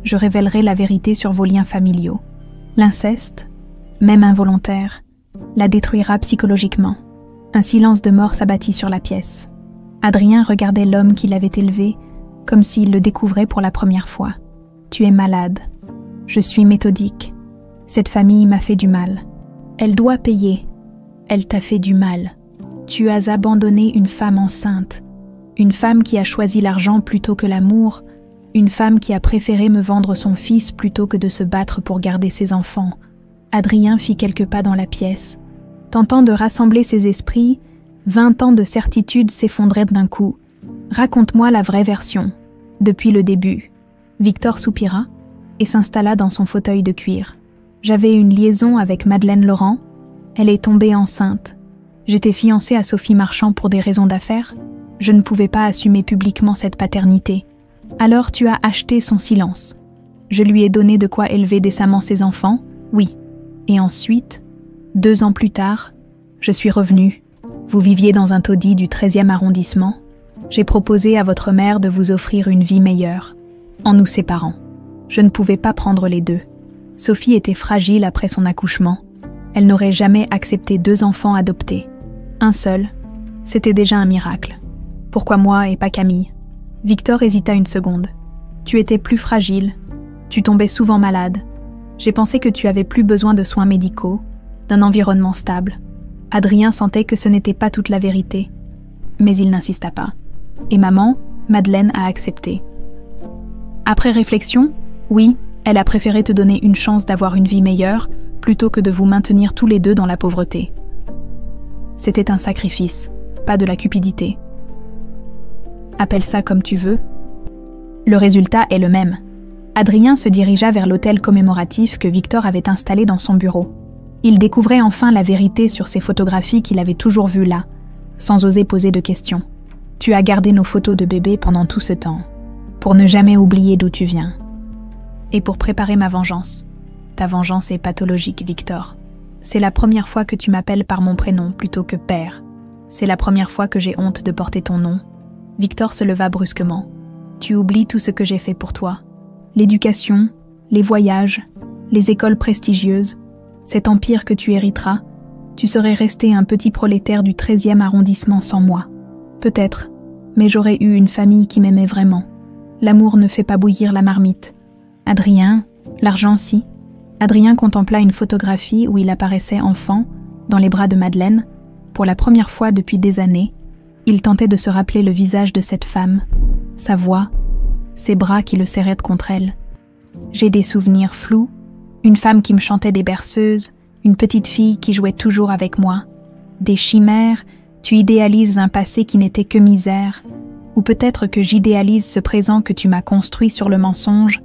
je révélerai la vérité sur vos liens familiaux. L'inceste, même involontaire, la détruira psychologiquement. Un silence de mort s'abattit sur la pièce. Adrien regardait l'homme qui l'avait élevé comme s'il le découvrait pour la première fois. Tu es malade. Je suis méthodique. Cette famille m'a fait du mal. Elle doit payer. Elle t'a fait du mal. Tu as abandonné une femme enceinte. Une femme qui a choisi l'argent plutôt que l'amour. Une femme qui a préféré me vendre son fils plutôt que de se battre pour garder ses enfants. Adrien fit quelques pas dans la pièce. Tentant de rassembler ses esprits, 20 ans de certitude s'effondraient d'un coup. Raconte-moi la vraie version, depuis le début. Victor soupira et s'installa dans son fauteuil de cuir. J'avais une liaison avec Madeleine Laurent. Elle est tombée enceinte. J'étais fiancée à Sophie Marchand pour des raisons d'affaires. Je ne pouvais pas assumer publiquement cette paternité. Alors tu as acheté son silence. Je lui ai donné de quoi élever décemment ses enfants, oui. Et ensuite, 2 ans plus tard, je suis revenue. Vous viviez dans un taudis du 13e arrondissement. J'ai proposé à votre mère de vous offrir une vie meilleure, en nous séparant. Je ne pouvais pas prendre les deux. Sophie était fragile après son accouchement. Elle n'aurait jamais accepté 2 enfants adoptés. Un seul, c'était déjà un miracle. Pourquoi moi et pas Camille? Victor hésita une seconde. Tu étais plus fragile. Tu tombais souvent malade. J'ai pensé que tu avais plus besoin de soins médicaux, d'un environnement stable. Adrien sentait que ce n'était pas toute la vérité. Mais il n'insista pas. Et maman, Madeleine, a accepté. Après réflexion, oui, elle a préféré te donner une chance d'avoir une vie meilleure plutôt que de vous maintenir tous les deux dans la pauvreté. C'était un sacrifice, pas de la cupidité. Appelle ça comme tu veux. Le résultat est le même. Adrien se dirigea vers l'autel commémoratif que Victor avait installé dans son bureau. Il découvrait enfin la vérité sur ces photographies qu'il avait toujours vues là, sans oser poser de questions. Tu as gardé nos photos de bébé pendant tout ce temps, pour ne jamais oublier d'où tu viens. Et pour préparer ma vengeance. Ta vengeance est pathologique, Victor. C'est la première fois que tu m'appelles par mon prénom plutôt que père. C'est la première fois que j'ai honte de porter ton nom. Victor se leva brusquement. Tu oublies tout ce que j'ai fait pour toi. L'éducation, les voyages, les écoles prestigieuses, cet empire que tu hériteras, tu serais resté un petit prolétaire du 13e arrondissement sans moi. Peut-être, mais j'aurais eu une famille qui m'aimait vraiment. L'amour ne fait pas bouillir la marmite. Adrien, l'argent si. Adrien contempla une photographie où il apparaissait enfant, dans les bras de Madeleine, pour la première fois depuis des années. Il tentait de se rappeler le visage de cette femme, sa voix, ses bras qui le serraient contre elle. J'ai des souvenirs flous, une femme qui me chantait des berceuses, une petite fille qui jouait toujours avec moi. Des chimères, tu idéalises un passé qui n'était que misère, ou peut-être que j'idéalise ce présent que tu m'as construit sur le mensonge.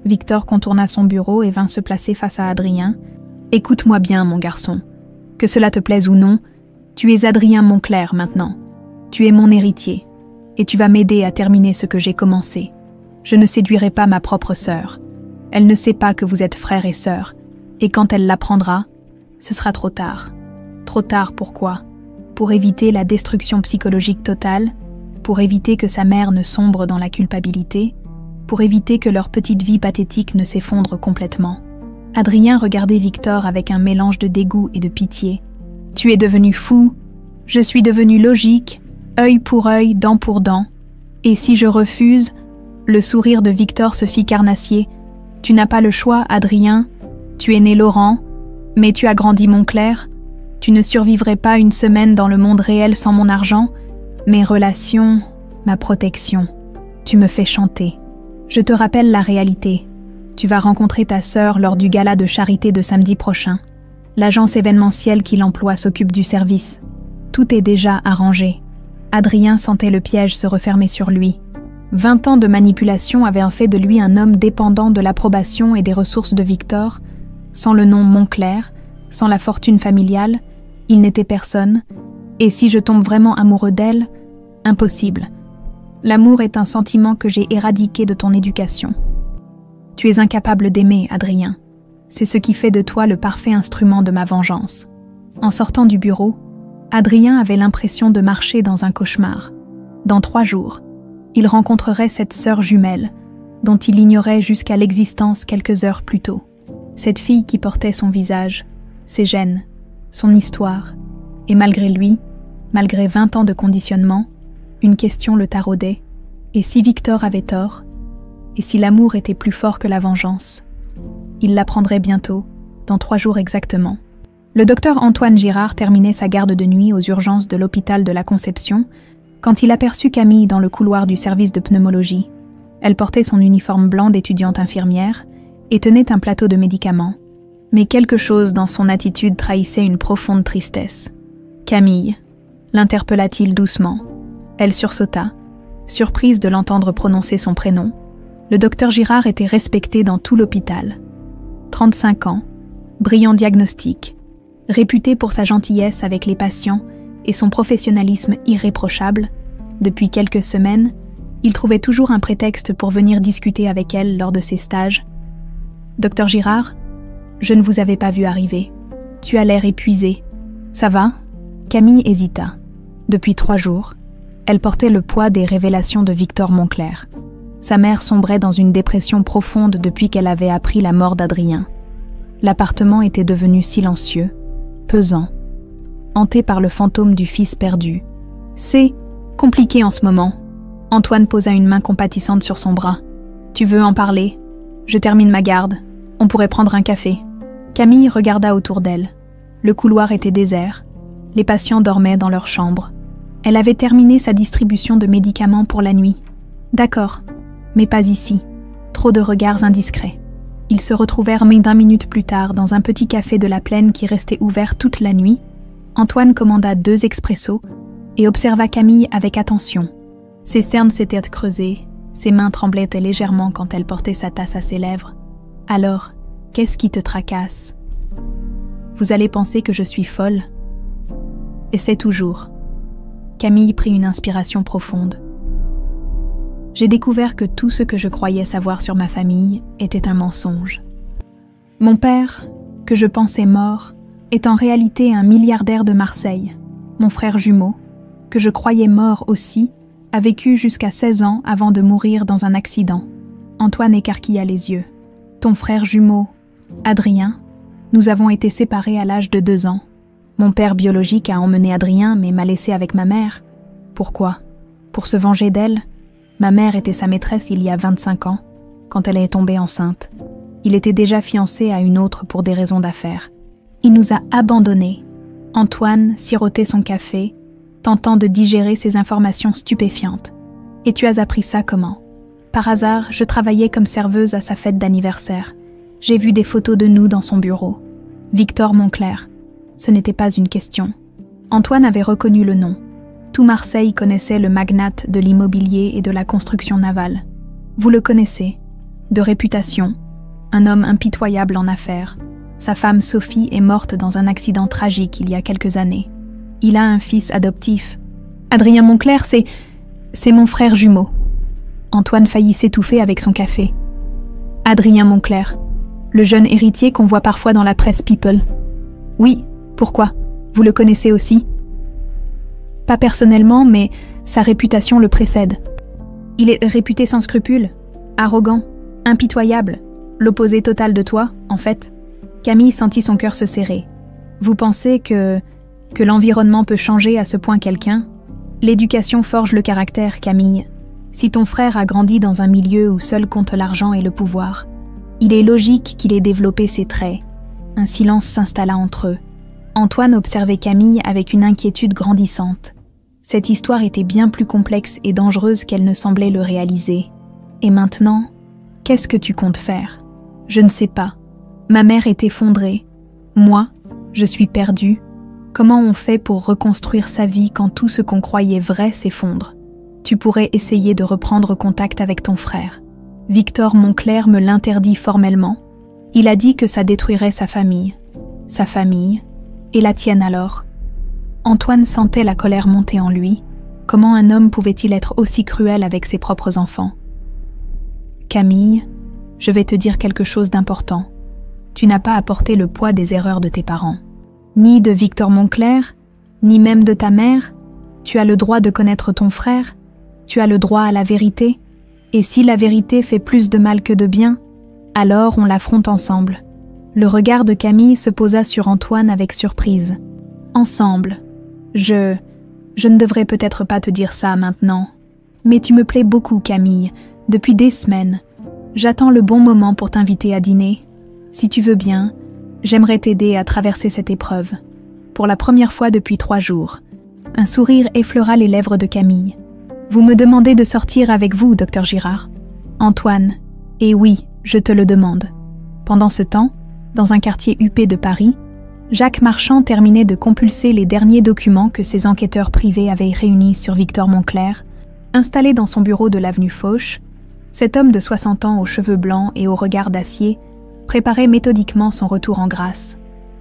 Victor contourna son bureau et vint se placer face à Adrien. Écoute-moi bien, mon garçon. Que cela te plaise ou non, tu es Adrien Monclerc maintenant. Tu es mon héritier, et tu vas m'aider à terminer ce que j'ai commencé. Je ne séduirai pas ma propre sœur. Elle ne sait pas que vous êtes frère et sœur, et quand elle l'apprendra, ce sera trop tard. Trop tard pourquoi? Pour éviter la destruction psychologique totale, pour éviter que sa mère ne sombre dans la culpabilité, pour éviter que leur petite vie pathétique ne s'effondre complètement. Adrien regardait Victor avec un mélange de dégoût et de pitié. « Tu es devenu fou, je suis devenu logique, œil pour œil, dent pour dent. Et si je refuse ?» Le sourire de Victor se fit carnassier. « Tu n'as pas le choix, Adrien. Tu es né Laurent, mais tu as grandi Montclair. Tu ne survivrais pas une semaine dans le monde réel sans mon argent. Mes relations, ma protection. Tu me fais chanter. Je te rappelle la réalité. Tu vas rencontrer ta sœur lors du gala de charité de samedi prochain. L'agence événementielle qui l'emploie s'occupe du service. Tout est déjà arrangé. » Adrien sentait le piège se refermer sur lui. 20 ans de manipulation avaient fait de lui un homme dépendant de l'approbation et des ressources de Victor. Sans le nom Montclair, sans la fortune familiale, il n'était personne. Et si je tombe vraiment amoureux d'elle, impossible. L'amour est un sentiment que j'ai éradiqué de ton éducation. Tu es incapable d'aimer, Adrien. C'est ce qui fait de toi le parfait instrument de ma vengeance. En sortant du bureau, Adrien avait l'impression de marcher dans un cauchemar. Dans 3 jours, il rencontrerait cette sœur jumelle, dont il ignorait jusqu'à l'existence quelques heures plus tôt. Cette fille qui portait son visage, ses gènes, son histoire, et malgré lui, malgré 20 ans de conditionnement, une question le taraudait. Et si Victor avait tort? Et si l'amour était plus fort que la vengeance? Il l'apprendrait bientôt, dans 3 jours exactement. Le docteur Antoine Girard terminait sa garde de nuit aux urgences de l'hôpital de la Conception quand il aperçut Camille dans le couloir du service de pneumologie. Elle portait son uniforme blanc d'étudiante infirmière et tenait un plateau de médicaments. Mais quelque chose dans son attitude trahissait une profonde tristesse. « Camille » l'interpella-t-il doucement. Elle sursauta, surprise de l'entendre prononcer son prénom. Le docteur Girard était respecté dans tout l'hôpital. 35 ans, brillant diagnostic, réputé pour sa gentillesse avec les patients et son professionnalisme irréprochable, depuis quelques semaines, il trouvait toujours un prétexte pour venir discuter avec elle lors de ses stages. « Docteur Girard, je ne vous avais pas vu arriver. Tu as l'air épuisé. Ça va ?» Camille hésita. Depuis 3 jours, elle portait le poids des révélations de Victor Montclair. Sa mère sombrait dans une dépression profonde depuis qu'elle avait appris la mort d'Adrien. L'appartement était devenu silencieux, pesant, hanté par le fantôme du fils perdu. « C'est compliqué en ce moment. » Antoine posa une main compatissante sur son bras. « Tu veux en parler? Je termine ma garde. On pourrait prendre un café. » Camille regarda autour d'elle. Le couloir était désert. Les patients dormaient dans leur chambre. Elle avait terminé sa distribution de médicaments pour la nuit. « D'accord, mais pas ici. Trop de regards indiscrets. » Ils se retrouvèrent mais d'1 minute plus tard dans un petit café de la Plaine qui restait ouvert toute la nuit. Antoine commanda 2 expressos et observa Camille avec attention. Ses cernes s'étaient creusées, ses mains tremblaient légèrement quand elle portait sa tasse à ses lèvres. « Alors, qu'est-ce qui te tracasse? Vous allez penser que je suis folle. Essaie toujours. » Camille prit une inspiration profonde. J'ai découvert que tout ce que je croyais savoir sur ma famille était un mensonge. Mon père, que je pensais mort, est en réalité un milliardaire de Marseille. Mon frère jumeau, que je croyais mort aussi, a vécu jusqu'à 16 ans avant de mourir dans un accident. Antoine écarquilla les yeux. Ton frère jumeau, Adrien, nous avons été séparés à l'âge de 2 ans. Mon père biologique a emmené Adrien mais m'a laissé avec ma mère. Pourquoi? Pour se venger d'elle? Ma mère était sa maîtresse il y a 25 ans, quand elle est tombée enceinte. Il était déjà fiancé à une autre pour des raisons d'affaires. Il nous a abandonnés. Antoine sirotait son café, tentant de digérer ces informations stupéfiantes. Et tu as appris ça comment? Par hasard, je travaillais comme serveuse à sa fête d'anniversaire. J'ai vu des photos de nous dans son bureau. Victor Montclair. Ce n'était pas une question. Antoine avait reconnu le nom. Tout Marseille connaissait le magnate de l'immobilier et de la construction navale. Vous le connaissez, de réputation, un homme impitoyable en affaires. Sa femme Sophie est morte dans un accident tragique il y a quelques années. Il a un fils adoptif. Adrien Montclair, c'est mon frère jumeau. Antoine faillit s'étouffer avec son café. Adrien Montclair, le jeune héritier qu'on voit parfois dans la presse People. Oui, pourquoi? Vous le connaissez aussi? Pas personnellement, mais sa réputation le précède. Il est réputé sans scrupules, arrogant, impitoyable, l'opposé total de toi, en fait. Camille sentit son cœur se serrer. Vous pensez que l'environnement peut changer à ce point quelqu'un? L'éducation forge le caractère, Camille. Si ton frère a grandi dans un milieu où seul compte l'argent et le pouvoir, il est logique qu'il ait développé ces traits. Un silence s'installa entre eux. Antoine observait Camille avec une inquiétude grandissante. Cette histoire était bien plus complexe et dangereuse qu'elle ne semblait le réaliser. Et maintenant, qu'est-ce que tu comptes faire? Je ne sais pas. Ma mère est effondrée. Moi, je suis perdue. Comment on fait pour reconstruire sa vie quand tout ce qu'on croyait vrai s'effondre? Tu pourrais essayer de reprendre contact avec ton frère. Victor Moncler me l'interdit formellement. Il a dit que ça détruirait sa famille. Sa famille, et la tienne alors. Antoine sentait la colère monter en lui. Comment un homme pouvait-il être aussi cruel avec ses propres enfants? Camille, je vais te dire quelque chose d'important. Tu n'as pas à porter le poids des erreurs de tes parents. Ni de Victor Moncler, ni même de ta mère. Tu as le droit de connaître ton frère. Tu as le droit à la vérité. Et si la vérité fait plus de mal que de bien, alors on l'affronte ensemble. Le regard de Camille se posa sur Antoine avec surprise. Ensemble. Je ne devrais peut-être pas te dire ça maintenant. Mais tu me plais beaucoup, Camille, depuis des semaines. J'attends le bon moment pour t'inviter à dîner. Si tu veux bien, j'aimerais t'aider à traverser cette épreuve. Pour la première fois depuis 3 jours. Un sourire effleura les lèvres de Camille. Vous me demandez de sortir avec vous, docteur Girard. Antoine, et oui, je te le demande. Pendant ce temps, dans un quartier huppé de Paris, Jacques Marchand terminait de compulser les derniers documents que ses enquêteurs privés avaient réunis sur Victor Moncler. Installé dans son bureau de l'avenue Foch, cet homme de 60 ans aux cheveux blancs et au regard d'acier préparait méthodiquement son retour en grâce.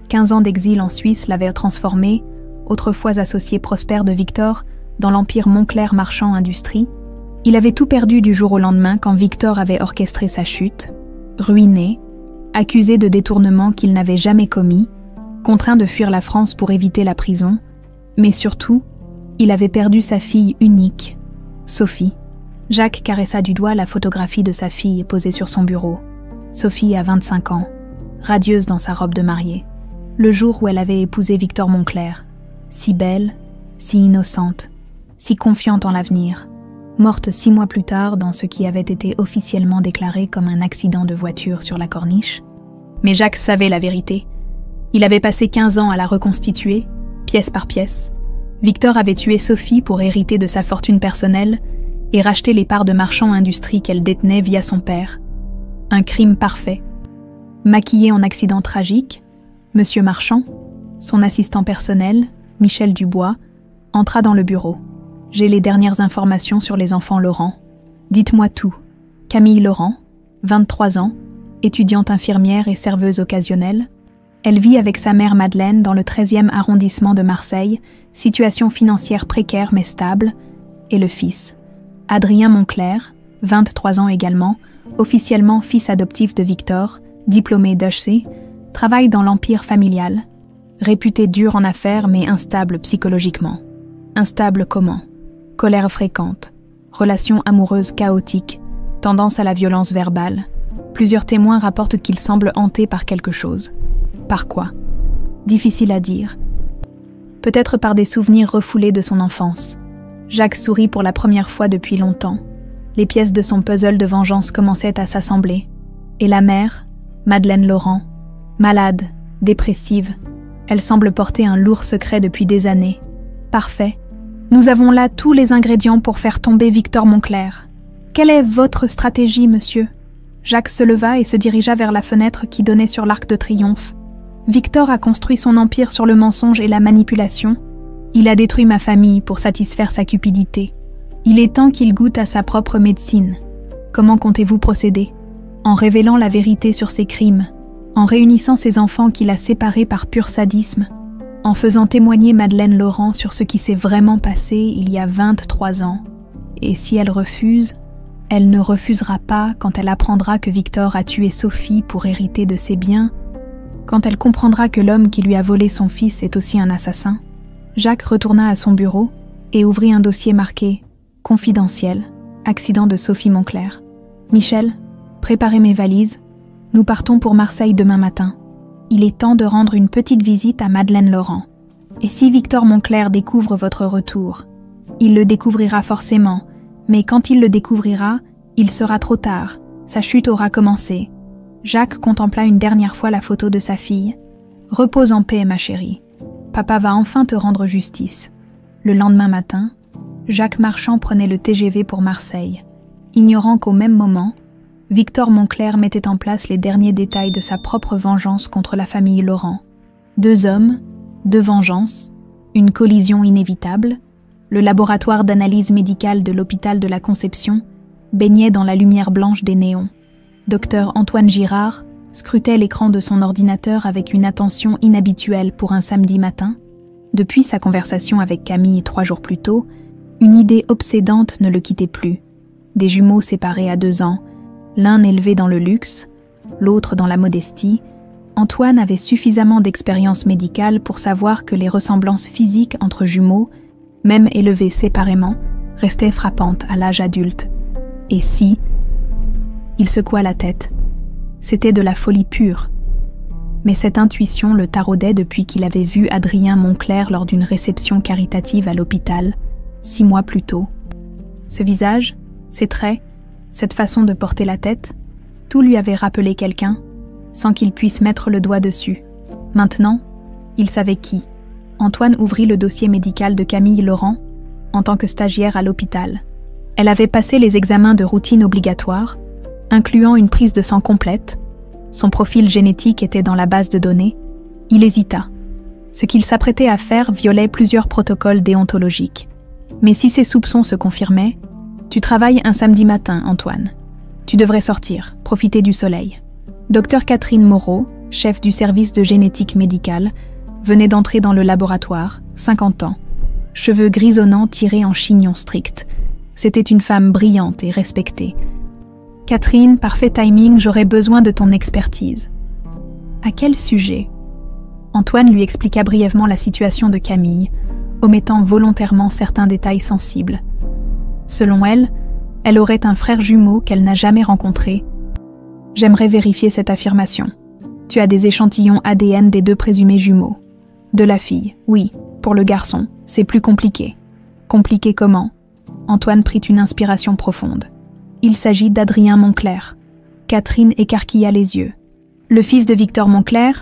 15 ans d'exil en Suisse l'avaient transformé, autrefois associé prospère de Victor, dans l'empire Moncler Marchand Industrie. Il avait tout perdu du jour au lendemain quand Victor avait orchestré sa chute, ruiné, accusé de détournement qu'il n'avait jamais commis, contraint de fuir la France pour éviter la prison, mais surtout, il avait perdu sa fille unique, Sophie. Jacques caressa du doigt la photographie de sa fille posée sur son bureau. Sophie a 25 ans, radieuse dans sa robe de mariée. Le jour où elle avait épousé Victor Moncler, si belle, si innocente, si confiante en l'avenir, morte 6 mois plus tard dans ce qui avait été officiellement déclaré comme un accident de voiture sur la corniche. Mais Jacques savait la vérité. Il avait passé 15 ans à la reconstituer, pièce par pièce. Victor avait tué Sophie pour hériter de sa fortune personnelle et racheter les parts de Marchand Industrie qu'elle détenait via son père. Un crime parfait. Maquillé en accident tragique, Monsieur Marchand, son assistant personnel, Michel Dubois, entra dans le bureau. J'ai les dernières informations sur les enfants Laurent. Dites-moi tout. Camille Laurent, 23 ans, étudiante infirmière et serveuse occasionnelle. Elle vit avec sa mère Madeleine dans le 13e arrondissement de Marseille, situation financière précaire mais stable, et le fils, Adrien Moncler, 23 ans également, officiellement fils adoptif de Victor, diplômé d'HEC, travaille dans l'empire familial, réputé dur en affaires mais instable psychologiquement. Instable comment? Colère fréquente, relations amoureuses chaotiques, tendance à la violence verbale. Plusieurs témoins rapportent qu'il semble hanté par quelque chose. Par quoi? Difficile à dire. Peut-être par des souvenirs refoulés de son enfance. Jacques sourit pour la première fois depuis longtemps. Les pièces de son puzzle de vengeance commençaient à s'assembler. Et la mère, Madeleine Laurent, malade, dépressive, elle semble porter un lourd secret depuis des années. Parfait. Nous avons là tous les ingrédients pour faire tomber Victor Moncler. Quelle est votre stratégie, monsieur? Jacques se leva et se dirigea vers la fenêtre qui donnait sur l'Arc de Triomphe. Victor a construit son empire sur le mensonge et la manipulation. Il a détruit ma famille pour satisfaire sa cupidité. Il est temps qu'il goûte à sa propre médecine. Comment comptez-vous procéder? En révélant la vérité sur ses crimes, en réunissant ses enfants qu'il a séparés par pur sadisme, en faisant témoigner Madeleine Laurent sur ce qui s'est vraiment passé il y a 23 ans. Et si elle refuse, elle ne refusera pas quand elle apprendra que Victor a tué Sophie pour hériter de ses biens, quand elle comprendra que l'homme qui lui a volé son fils est aussi un assassin. Jacques retourna à son bureau, et ouvrit un dossier marqué « Confidentiel, accident de Sophie Moncler ». « Michel, préparez mes valises. Nous partons pour Marseille demain matin. Il est temps de rendre une petite visite à Madeleine Laurent. Et si Victor Moncler découvre votre retour, il le découvrira forcément, mais quand il le découvrira, il sera trop tard. Sa chute aura commencé. » Jacques contempla une dernière fois la photo de sa fille. « Repose en paix, ma chérie. Papa va enfin te rendre justice. » Le lendemain matin, Jacques Marchand prenait le TGV pour Marseille, ignorant qu'au même moment, Victor Moncler mettait en place les derniers détails de sa propre vengeance contre la famille Laurent. 2 hommes, 2 vengeances, une collision inévitable, le laboratoire d'analyse médicale de l'hôpital de la Conception baignait dans la lumière blanche des néons. Docteur Antoine Girard scrutait l'écran de son ordinateur avec une attention inhabituelle pour un samedi matin. Depuis sa conversation avec Camille 3 jours plus tôt, une idée obsédante ne le quittait plus. Des jumeaux séparés à 2 ans, l'un élevé dans le luxe, l'autre dans la modestie, Antoine avait suffisamment d'expérience médicale pour savoir que les ressemblances physiques entre jumeaux, même élevés séparément, restaient frappantes à l'âge adulte. Et si... Il secoua la tête. C'était de la folie pure. Mais cette intuition le taraudait depuis qu'il avait vu Adrien Moncler lors d'une réception caritative à l'hôpital, 6 mois plus tôt. Ce visage, ces traits, cette façon de porter la tête, tout lui avait rappelé quelqu'un, sans qu'il puisse mettre le doigt dessus. Maintenant, il savait qui. Antoine ouvrit le dossier médical de Camille Laurent en tant que stagiaire à l'hôpital. Elle avait passé les examens de routine obligatoires, incluant une prise de sang complète. Son profil génétique était dans la base de données. Il hésita. Ce qu'il s'apprêtait à faire violait plusieurs protocoles déontologiques. Mais si ses soupçons se confirmaient, « Tu travailles un samedi matin, Antoine. Tu devrais sortir, profiter du soleil. » Docteur Catherine Moreau, chef du service de génétique médicale, venait d'entrer dans le laboratoire, 50 ans, cheveux grisonnants tirés en chignon strict. C'était une femme brillante et respectée. « Catherine, parfait timing, j'aurais besoin de ton expertise. » « À quel sujet ?» Antoine lui expliqua brièvement la situation de Camille, omettant volontairement certains détails sensibles. Selon elle, elle aurait un frère jumeau qu'elle n'a jamais rencontré. « J'aimerais vérifier cette affirmation. Tu as des échantillons ADN des 2 présumés jumeaux. De la fille, oui. Pour le garçon, c'est plus compliqué. » « Compliqué comment ?» Antoine prit une inspiration profonde. « Il s'agit d'Adrien Moncler. » Catherine écarquilla les yeux. « Le fils de Victor Moncler ?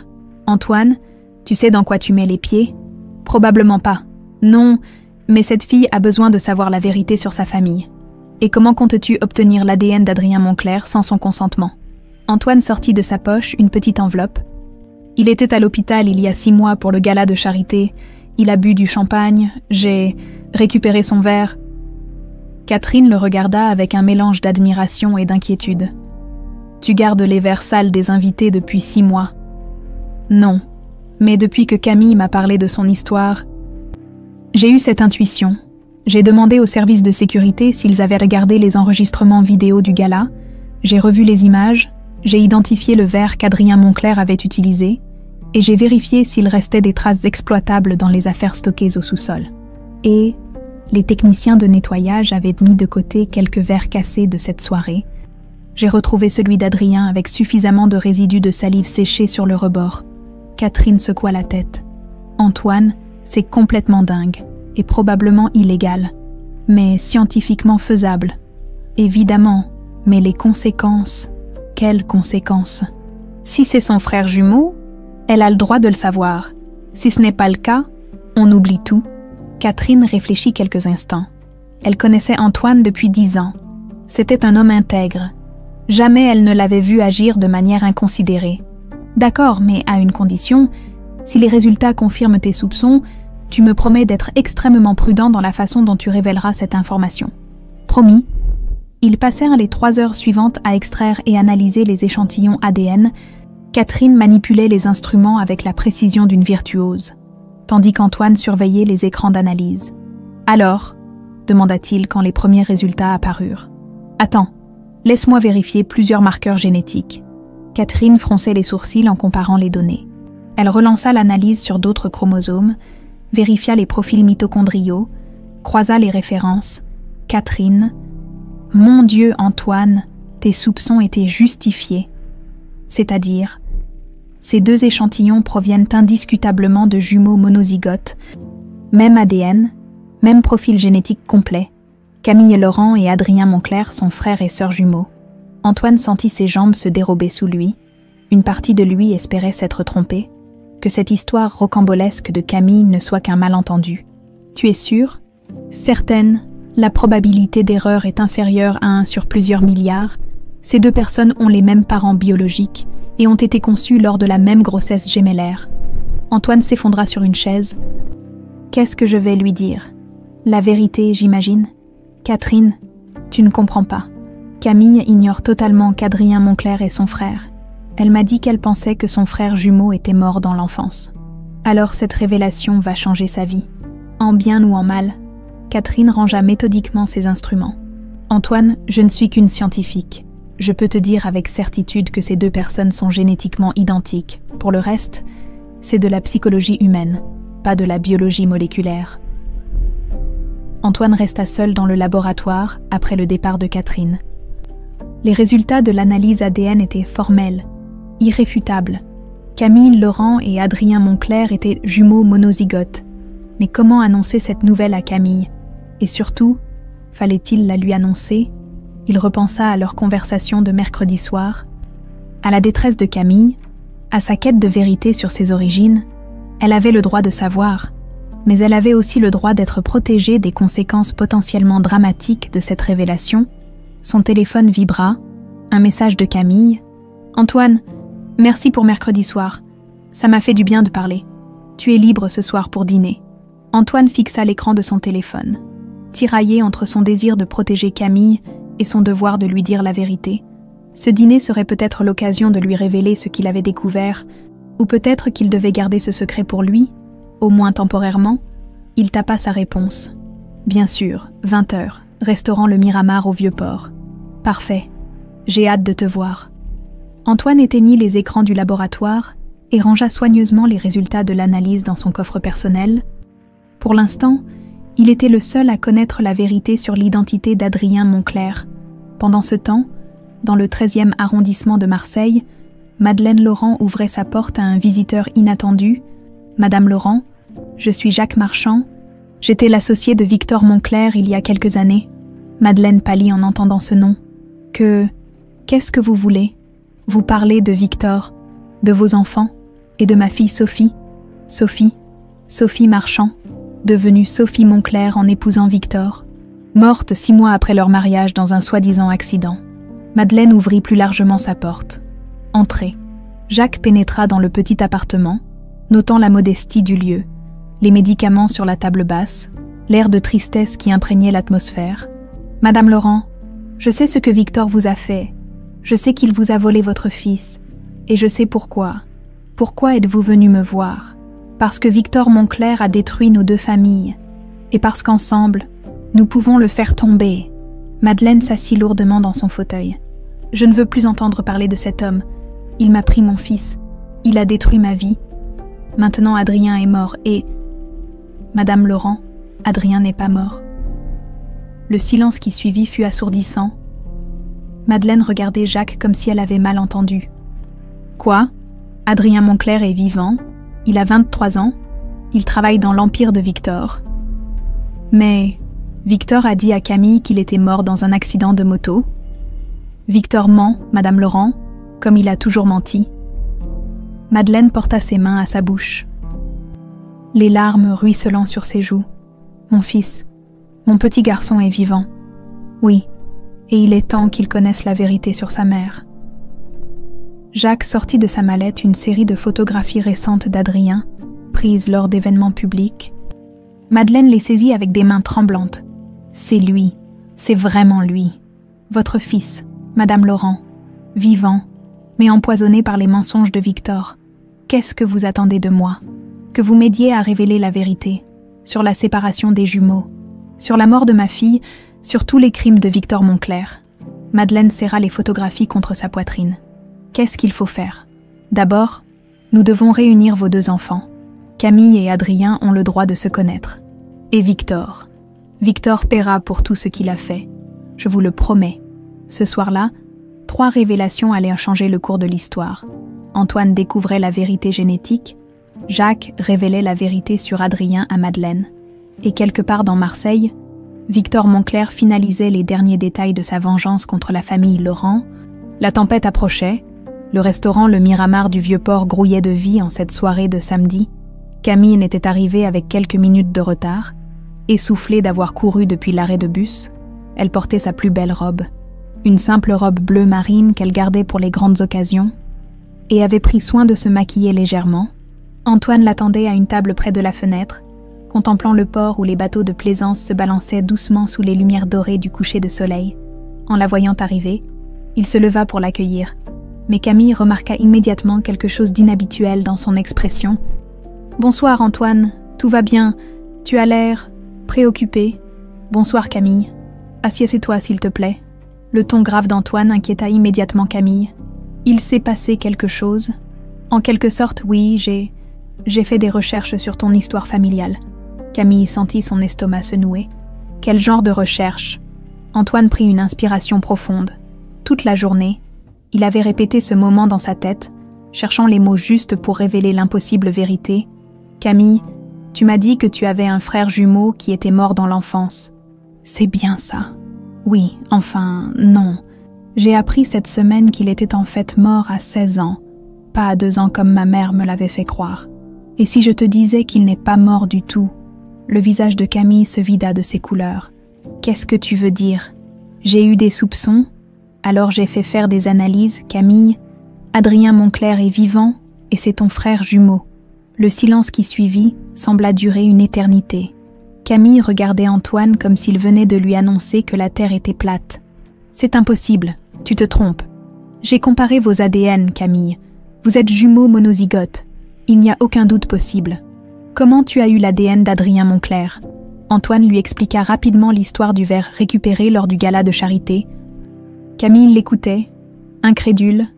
Antoine, tu sais dans quoi tu mets les pieds ? Probablement pas. Non, mais cette fille a besoin de savoir la vérité sur sa famille. Et comment comptes-tu obtenir l'ADN d'Adrien Moncler sans son consentement ?» Antoine sortit de sa poche une petite enveloppe. Il était à l'hôpital il y a 6 mois pour le gala de charité. Il a bu du champagne. J'ai récupéré son verre. Catherine le regarda avec un mélange d'admiration et d'inquiétude. « Tu gardes les verres sales des invités depuis 6 mois. » « Non, mais depuis que Camille m'a parlé de son histoire, j'ai eu cette intuition. J'ai demandé au service de sécurité s'ils avaient regardé les enregistrements vidéo du gala, j'ai revu les images, j'ai identifié le verre qu'Adrien Moncler avait utilisé, et j'ai vérifié s'il restait des traces exploitables dans les affaires stockées au sous-sol. Et les techniciens de nettoyage avaient mis de côté quelques verres cassés de cette soirée. J'ai retrouvé celui d'Adrien avec suffisamment de résidus de salive séchée sur le rebord. Catherine secoua la tête. Antoine, c'est complètement dingue et probablement illégal, mais scientifiquement faisable. Évidemment, mais les conséquences... Quelles conséquences? Si c'est son frère jumeau, elle a le droit de le savoir. Si ce n'est pas le cas, on oublie tout. Catherine réfléchit quelques instants. Elle connaissait Antoine depuis 10 ans. C'était un homme intègre. Jamais elle ne l'avait vu agir de manière inconsidérée. D'accord, mais à une condition, si les résultats confirment tes soupçons, tu me promets d'être extrêmement prudent dans la façon dont tu révéleras cette information. Promis. Ils passèrent les 3 heures suivantes à extraire et analyser les échantillons ADN. Catherine manipulait les instruments avec la précision d'une virtuose, tandis qu'Antoine surveillait les écrans d'analyse. « Alors ?» demanda-t-il quand les premiers résultats apparurent. « Attends, laisse-moi vérifier plusieurs marqueurs génétiques. » Catherine fronçait les sourcils en comparant les données. Elle relança l'analyse sur d'autres chromosomes, vérifia les profils mitochondriaux, croisa les références. Catherine. Mon Dieu, Antoine, tes soupçons étaient justifiés. C'est-à-dire, ces deux échantillons proviennent indiscutablement de jumeaux monozygotes, même ADN, même profil génétique complet. Camille Laurent et Adrien Moncler sont frères et sœurs jumeaux. Antoine sentit ses jambes se dérober sous lui. Une partie de lui espérait s'être trompée, que cette histoire rocambolesque de Camille ne soit qu'un malentendu. Tu es sûre? Certaine, la probabilité d'erreur est inférieure à 1 sur plusieurs milliards. Ces deux personnes ont les mêmes parents biologiques et ont été conçues lors de la même grossesse gémellaire. Antoine s'effondra sur une chaise. Qu'est-ce que je vais lui dire? La vérité, j'imagine. Catherine, tu ne comprends pas. Camille ignore totalement qu'Adrien Moncler est son frère. Elle m'a dit qu'elle pensait que son frère jumeau était mort dans l'enfance. Alors cette révélation va changer sa vie. En bien ou en mal, Catherine rangea méthodiquement ses instruments. Antoine, je ne suis qu'une scientifique. Je peux te dire avec certitude que ces deux personnes sont génétiquement identiques. Pour le reste, c'est de la psychologie humaine, pas de la biologie moléculaire. Antoine resta seul dans le laboratoire après le départ de Catherine. Les résultats de l'analyse ADN étaient formels, irréfutables. Camille Laurent et Adrien Moncler étaient jumeaux monozygotes. Mais comment annoncer cette nouvelle à Camille? Et surtout, fallait-il la lui annoncer? Il repensa à leur conversation de mercredi soir, à la détresse de Camille, à sa quête de vérité sur ses origines. Elle avait le droit de savoir, mais elle avait aussi le droit d'être protégée des conséquences potentiellement dramatiques de cette révélation. Son téléphone vibra, un message de Camille. « Antoine, merci pour mercredi soir. Ça m'a fait du bien de parler. Tu es libre ce soir pour dîner. » Antoine fixa l'écran de son téléphone. Tiraillé entre son désir de protéger Camille et son devoir de lui dire la vérité, ce dîner serait peut-être l'occasion de lui révéler ce qu'il avait découvert, ou peut-être qu'il devait garder ce secret pour lui, au moins temporairement. Il tapa sa réponse. Bien sûr, 20h, restaurant Le Miramar au Vieux-Port. Parfait, j'ai hâte de te voir. Antoine éteignit les écrans du laboratoire et rangea soigneusement les résultats de l'analyse dans son coffre personnel. Pour l'instant, il était le seul à connaître la vérité sur l'identité d'Adrien Moncler. Pendant ce temps, dans le 13e arrondissement de Marseille, Madeleine Laurent ouvrait sa porte à un visiteur inattendu. « Madame Laurent, je suis Jacques Marchand. J'étais l'associé de Victor Moncler il y a quelques années. » Madeleine pâlit en entendant ce nom. « Qu'est-ce que vous voulez? Vous parlez de Victor, de vos enfants et de ma fille Sophie. Sophie Marchand, devenue Sophie Moncler en épousant Victor, morte 6 mois après leur mariage dans un soi-disant accident. » Madeleine ouvrit plus largement sa porte. Entrée. Jacques pénétra dans le petit appartement, notant la modestie du lieu, les médicaments sur la table basse, l'air de tristesse qui imprégnait l'atmosphère. « Madame Laurent, je sais ce que Victor vous a fait. Je sais qu'il vous a volé votre fils. Et je sais pourquoi. Pourquoi êtes-vous venu me voir? Parce que Victor Moncler a détruit nos 2 familles. Et parce qu'ensemble, nous pouvons le faire tomber. » Madeleine s'assit lourdement dans son fauteuil. « Je ne veux plus entendre parler de cet homme. Il m'a pris mon fils. Il a détruit ma vie. Maintenant, Adrien est mort et... Madame Laurent, Adrien n'est pas mort. » Le silence qui suivit fut assourdissant. Madeleine regardait Jacques comme si elle avait mal entendu. « Quoi? Adrien Moncler est vivant. Il a 23 ans. Il travaille dans l'empire de Victor. Mais Victor a dit à Camille qu'il était mort dans un accident de moto. Victor ment, Madame Laurent, comme il a toujours menti. » Madeleine porta ses mains à sa bouche, les larmes ruisselant sur ses joues. « Mon fils, mon petit garçon est vivant. Oui, et il est temps qu'il connaisse la vérité sur sa mère. » Jacques sortit de sa mallette une série de photographies récentes d'Adrien, prises lors d'événements publics. Madeleine les saisit avec des mains tremblantes. « C'est lui, c'est vraiment lui. Votre fils, Madame Laurent, vivant, mais empoisonné par les mensonges de Victor. Qu'est-ce que vous attendez de moi? Que vous m'aidiez à révéler la vérité, sur la séparation des jumeaux, sur la mort de ma fille, sur tous les crimes de Victor Moncler. » Madeleine serra les photographies contre sa poitrine. « Qu'est-ce qu'il faut faire? D'abord, nous devons réunir vos 2 enfants. Camille et Adrien ont le droit de se connaître. Et Victor. Victor paiera pour tout ce qu'il a fait. Je vous le promets. Ce soir-là, 3 révélations allaient changer le cours de l'histoire. Antoine découvrait la vérité génétique, Jacques révélait la vérité sur Adrien à Madeleine. Et quelque part dans Marseille, Victor Moncler finalisait les derniers détails de sa vengeance contre la famille Laurent. La tempête approchait, le restaurant Le Miramar du Vieux-Port grouillait de vie en cette soirée de samedi. Camille n'était arrivée avec quelques minutes de retard. Essoufflée d'avoir couru depuis l'arrêt de bus, elle portait sa plus belle robe, une simple robe bleu marine qu'elle gardait pour les grandes occasions, et avait pris soin de se maquiller légèrement. Antoine l'attendait à une table près de la fenêtre, contemplant le port où les bateaux de plaisance se balançaient doucement sous les lumières dorées du coucher de soleil. En la voyant arriver, il se leva pour l'accueillir, mais Camille remarqua immédiatement quelque chose d'inhabituel dans son expression. « Bonsoir Antoine, tout va bien, tu as l'air préoccupé. Bonsoir Camille, assieds-toi s'il te plaît. » Le ton grave d'Antoine inquiéta immédiatement Camille. « Il s'est passé quelque chose ? » ?»« En quelque sorte, oui, j'ai fait des recherches sur ton histoire familiale. » Camille sentit son estomac se nouer. « Quel genre de recherche ?» Antoine prit une inspiration profonde. Toute la journée, il avait répété ce moment dans sa tête, cherchant les mots justes pour révéler l'impossible vérité. « Camille, tu m'as dit que tu avais un frère jumeau qui était mort dans l'enfance. » « C'est bien ça. » « Oui, enfin, non. J'ai appris cette semaine qu'il était en fait mort à 16 ans, pas à 2 ans comme ma mère me l'avait fait croire. Et si je te disais qu'il n'est pas mort du tout ?» Le visage de Camille se vida de ses couleurs. « Qu'est-ce que tu veux dire ? J'ai eu des soupçons, alors j'ai fait faire des analyses, Camille. Adrien Moncler est vivant et c'est ton frère jumeau. » Le silence qui suivit sembla durer une éternité. Camille regardait Antoine comme s'il venait de lui annoncer que la terre était plate. « C'est impossible, tu te trompes. J'ai comparé vos ADN, Camille. Vous êtes jumeaux monozygotes. Il n'y a aucun doute possible. Comment tu as eu l'ADN d'Adrien Moncler ?» Antoine lui expliqua rapidement l'histoire du verre récupéré lors du gala de charité. Camille l'écoutait, incrédule,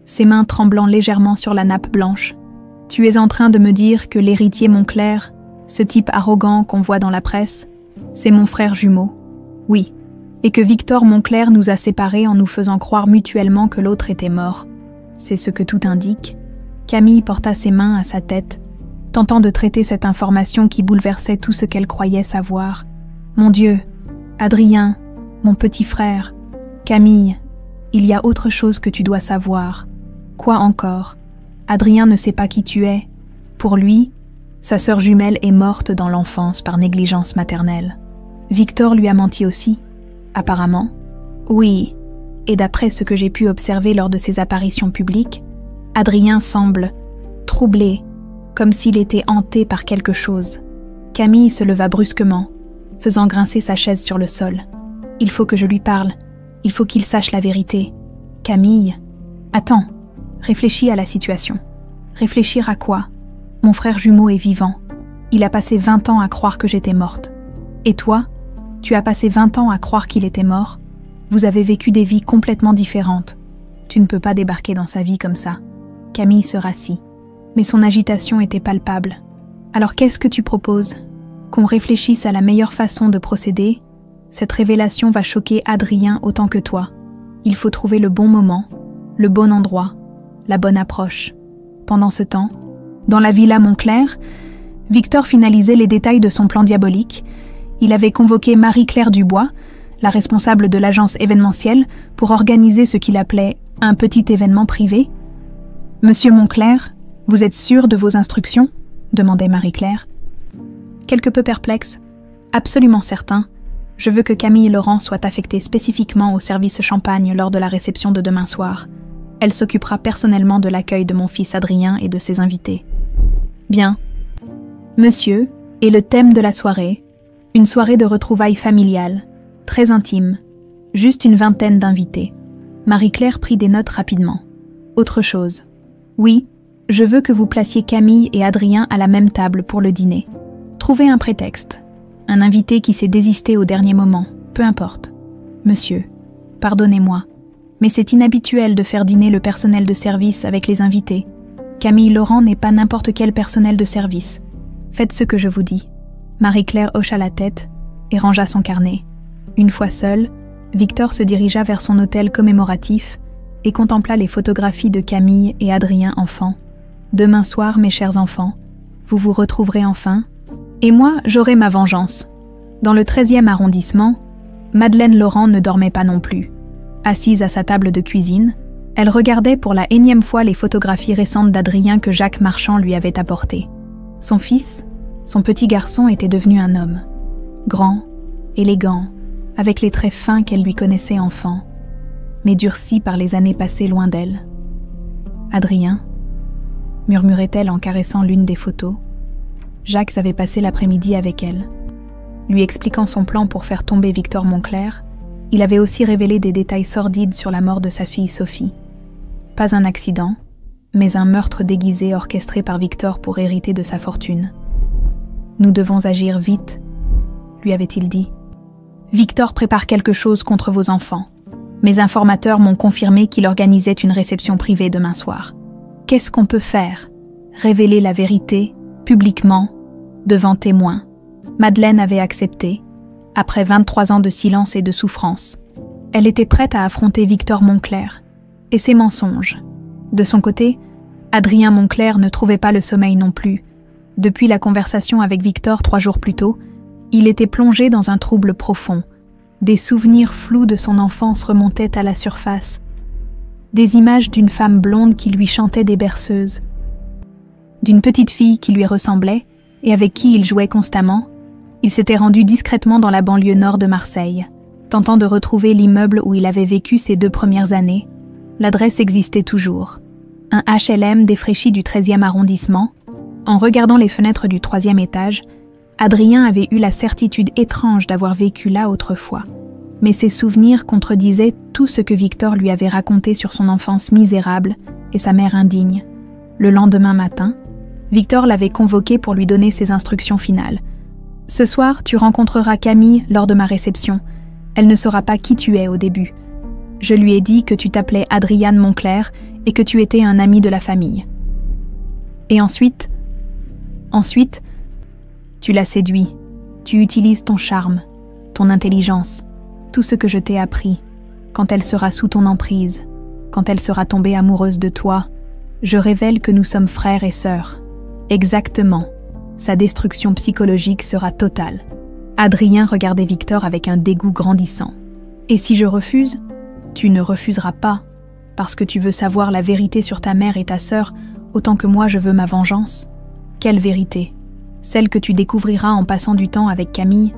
ses mains tremblant légèrement sur la nappe blanche. « Tu es en train de me dire que l'héritier Moncler, ce type arrogant qu'on voit dans la presse, c'est mon frère jumeau. Oui, et que Victor Moncler nous a séparés en nous faisant croire mutuellement que l'autre était mort. C'est ce que tout indique. » Camille porta ses mains à sa tête, tentant de traiter cette information qui bouleversait tout ce qu'elle croyait savoir. « Mon Dieu, Adrien, mon petit frère, Camille, il y a autre chose que tu dois savoir. » « Quoi encore ? Adrien ne sait pas qui tu es. Pour lui, sa sœur jumelle est morte dans l'enfance par négligence maternelle. Victor lui a menti aussi, apparemment. Oui, et d'après ce que j'ai pu observer lors de ses apparitions publiques, Adrien semble troublé, comme s'il était hanté par quelque chose. Camille se leva brusquement, faisant grincer sa chaise sur le sol. « Il faut que je lui parle. Il faut qu'il sache la vérité. Camille, attends, réfléchis à la situation. Réfléchir à quoi ? Mon frère jumeau est vivant. Il a passé 20 ans à croire que j'étais morte. Et toi, tu as passé 20 ans à croire qu'il était mort. Vous avez vécu des vies complètement différentes. Tu ne peux pas débarquer dans sa vie comme ça. » Camille se rassit. Mais son agitation était palpable. « Alors qu'est-ce que tu proposes ? Qu'on réfléchisse à la meilleure façon de procéder ? Cette révélation va choquer Adrien autant que toi. Il faut trouver le bon moment, le bon endroit, la bonne approche. » Pendant ce temps, dans la villa Moncler, Victor finalisait les détails de son plan diabolique. Il avait convoqué Marie-Claire Dubois, la responsable de l'agence événementielle, pour organiser ce qu'il appelait un petit événement privé. « Monsieur Moncler, vous êtes sûr de vos instructions ?» demandait Marie-Claire. Quelque peu perplexe, absolument certain. Je veux que Camille Laurent soit affectée spécifiquement au service champagne lors de la réception de demain soir. Elle s'occupera personnellement de l'accueil de mon fils Adrien et de ses invités. Bien. Monsieur, et le thème de la soirée, une soirée de retrouvailles familiales, très intime, juste une vingtaine d'invités. Marie-Claire prit des notes rapidement. Autre chose. Oui, je veux que vous placiez Camille et Adrien à la même table pour le dîner. Trouvez un prétexte. Un invité qui s'est désisté au dernier moment, peu importe. Monsieur, pardonnez-moi, mais c'est inhabituel de faire dîner le personnel de service avec les invités. Camille Laurent n'est pas n'importe quel personnel de service. Faites ce que je vous dis. Marie-Claire hocha la tête et rangea son carnet. Une fois seul, Victor se dirigea vers son hôtel commémoratif et contempla les photographies de Camille et Adrien enfants. « Demain soir, mes chers enfants, vous vous retrouverez enfin, et moi, j'aurai ma vengeance. » Dans le 13e arrondissement, Madeleine Laurent ne dormait pas non plus. Assise à sa table de cuisine, elle regardait pour la énième fois les photographies récentes d'Adrien que Jacques Marchand lui avait apportées. Son fils, son petit garçon, était devenu un homme. Grand, élégant, avec les traits fins qu'elle lui connaissait enfant, mais durci par les années passées loin d'elle. « Adrien » murmurait-elle en caressant l'une des photos. Jacques avait passé l'après-midi avec elle. Lui expliquant son plan pour faire tomber Victor Moncler, il avait aussi révélé des détails sordides sur la mort de sa fille Sophie. Pas un accident, mais un meurtre déguisé orchestré par Victor pour hériter de sa fortune. « Nous devons agir vite », lui avait-il dit. « Victor prépare quelque chose contre vos enfants. Mes informateurs m'ont confirmé qu'il organisait une réception privée demain soir. Qu'est-ce qu'on peut faire? Révéler la vérité, publiquement, devant témoins. » Madeleine avait accepté, après 23 ans de silence et de souffrance. Elle était prête à affronter Victor Moncler et ses mensonges. De son côté, Adrien Moncler ne trouvait pas le sommeil non plus. Depuis la conversation avec Victor 3 jours plus tôt, il était plongé dans un trouble profond. Des souvenirs flous de son enfance remontaient à la surface. Des images d'une femme blonde qui lui chantait des berceuses. D'une petite fille qui lui ressemblait et avec qui il jouait constamment. Il s'était rendu discrètement dans la banlieue nord de Marseille, tentant de retrouver l'immeuble où il avait vécu ses 2 premières années. L'adresse existait toujours. Un HLM défraîchi du 13e arrondissement. En regardant les fenêtres du 3e étage, Adrien avait eu la certitude étrange d'avoir vécu là autrefois. Mais ses souvenirs contredisaient tout ce que Victor lui avait raconté sur son enfance misérable et sa mère indigne. Le lendemain matin, Victor l'avait convoqué pour lui donner ses instructions finales. « Ce soir, tu rencontreras Camille lors de ma réception. Elle ne saura pas qui tu es au début. Je lui ai dit que tu t'appelais Adrian Moncler et que tu étais un ami de la famille. Et ensuite, tu l'as séduit. Tu utilises ton charme, ton intelligence, tout ce que je t'ai appris. Quand elle sera sous ton emprise, quand elle sera tombée amoureuse de toi, je révèle que nous sommes frères et sœurs. Exactement. Sa destruction psychologique sera totale. » Adrien regardait Victor avec un dégoût grandissant. « Et si je refuse ? Tu ne refuseras pas, parce que tu veux savoir la vérité sur ta mère et ta sœur, autant que moi je veux ma vengeance. Quelle vérité ? Celle que tu découvriras en passant du temps avec Camille.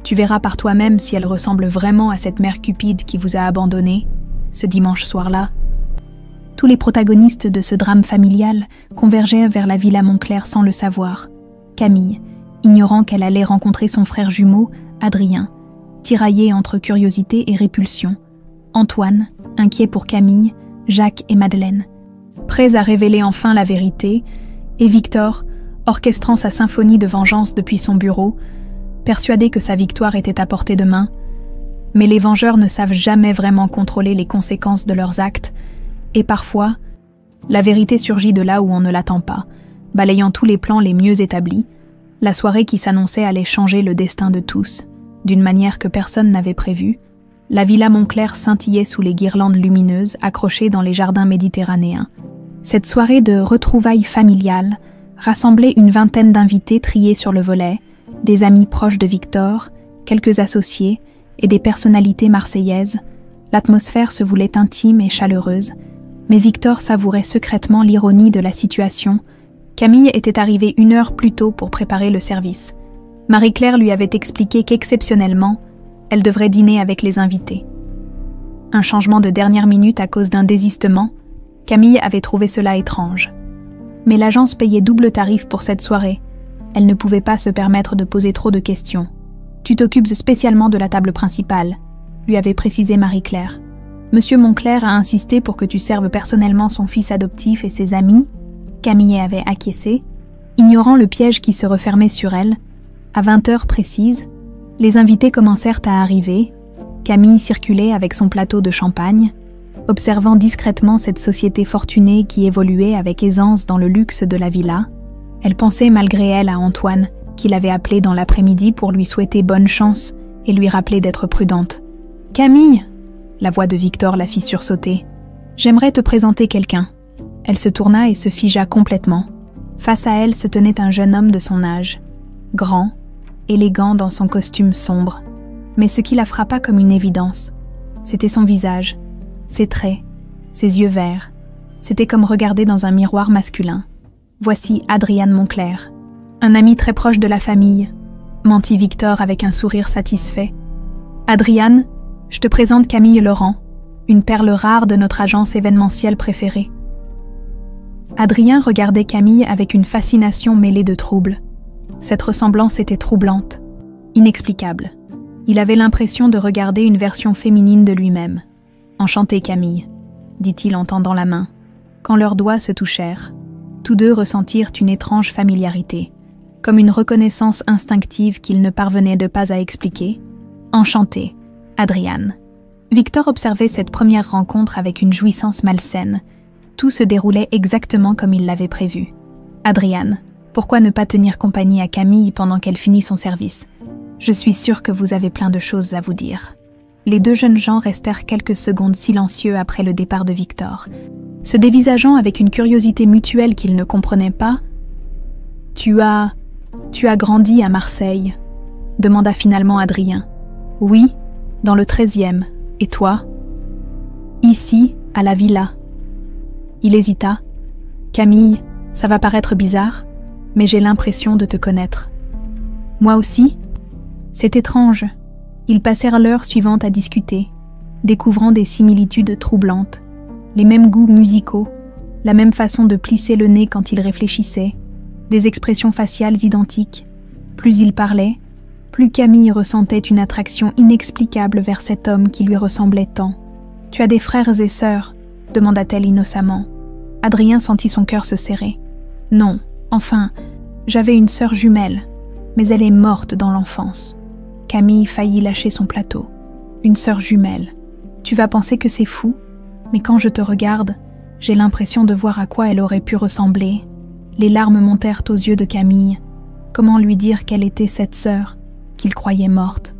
Tu verras par toi-même si elle ressemble vraiment à cette mère cupide qui vous a abandonné, ce dimanche soir-là. » Tous les protagonistes de ce drame familial convergeaient vers la villa Moncler sans le savoir. Camille, ignorant qu'elle allait rencontrer son frère jumeau, Adrien, tiraillé entre curiosité et répulsion. Antoine, inquiet pour Camille, Jacques et Madeleine, prêts à révéler enfin la vérité, et Victor, orchestrant sa symphonie de vengeance depuis son bureau, persuadé que sa victoire était à portée de main. Mais les vengeurs ne savent jamais vraiment contrôler les conséquences de leurs actes, et parfois, la vérité surgit de là où on ne l'attend pas, balayant tous les plans les mieux établis. La soirée qui s'annonçait allait changer le destin de tous, d'une manière que personne n'avait prévue. La villa Moncler scintillait sous les guirlandes lumineuses accrochées dans les jardins méditerranéens. Cette soirée de retrouvailles familiales rassemblait une vingtaine d'invités triés sur le volet, des amis proches de Victor, quelques associés et des personnalités marseillaises. L'atmosphère se voulait intime et chaleureuse, mais Victor savourait secrètement l'ironie de la situation. Camille était arrivée 1 heure plus tôt pour préparer le service. Marie-Claire lui avait expliqué qu'exceptionnellement, elle devrait dîner avec les invités. Un changement de dernière minute à cause d'un désistement, Camille avait trouvé cela étrange. Mais l'agence payait double tarif pour cette soirée. Elle ne pouvait pas se permettre de poser trop de questions. « Tu t'occupes spécialement de la table principale », lui avait précisé Marie-Claire. « Monsieur Moncler a insisté pour que tu serves personnellement son fils adoptif et ses amis. » Camille avait acquiescé, ignorant le piège qui se refermait sur elle. À 20 heures précises, les invités commencèrent à arriver. Camille circulait avec son plateau de champagne, observant discrètement cette société fortunée qui évoluait avec aisance dans le luxe de la villa. Elle pensait malgré elle à Antoine, qui l'avait appelé dans l'après-midi pour lui souhaiter bonne chance et lui rappeler d'être prudente. « Camille !» La voix de Victor la fit sursauter. « J'aimerais te présenter quelqu'un. » Elle se tourna et se figea complètement. Face à elle se tenait un jeune homme de son âge, grand, élégant dans son costume sombre. Mais ce qui la frappa comme une évidence, c'était son visage, ses traits, ses yeux verts. C'était comme regarder dans un miroir masculin. Voici Adrian Moncler, un ami très proche de la famille, mentit Victor avec un sourire satisfait. Adrian, je te présente Camille Laurent, une perle rare de notre agence événementielle préférée. Adrien regardait Camille avec une fascination mêlée de trouble. Cette ressemblance était troublante, inexplicable. Il avait l'impression de regarder une version féminine de lui-même. « Enchanté, Camille », dit-il en tendant la main. Quand leurs doigts se touchèrent, tous deux ressentirent une étrange familiarité, comme une reconnaissance instinctive qu'ils ne parvenaient de pas à expliquer. « Enchanté, Adrian ». Victor observait cette première rencontre avec une jouissance malsaine. Tout se déroulait exactement comme il l'avait prévu. « Adrian, pourquoi ne pas tenir compagnie à Camille pendant qu'elle finit son service ? Je suis sûre que vous avez plein de choses à vous dire. » Les deux jeunes gens restèrent quelques secondes silencieux après le départ de Victor, se dévisageant avec une curiosité mutuelle qu'ils ne comprenaient pas. « Tu as grandi à Marseille ?» demanda finalement Adrien. « Oui, dans le 13e. Et toi ?»« Ici, à la villa. » Il hésita. « Camille, ça va paraître bizarre, mais j'ai l'impression de te connaître. »« Moi aussi ?» C'est étrange. Ils passèrent l'heure suivante à discuter, découvrant des similitudes troublantes, les mêmes goûts musicaux, la même façon de plisser le nez quand ils réfléchissaient, des expressions faciales identiques. Plus ils parlaient, plus Camille ressentait une attraction inexplicable vers cet homme qui lui ressemblait tant. « Tu as des frères et sœurs ?» demanda-t-elle innocemment. Adrien sentit son cœur se serrer. « Non, enfin, j'avais une sœur jumelle, mais elle est morte dans l'enfance. » Camille faillit lâcher son plateau. « Une sœur jumelle. Tu vas penser que c'est fou, mais quand je te regarde, j'ai l'impression de voir à quoi elle aurait pu ressembler. » Les larmes montèrent aux yeux de Camille. Comment lui dire quelle était cette sœur, qu'il croyait morte?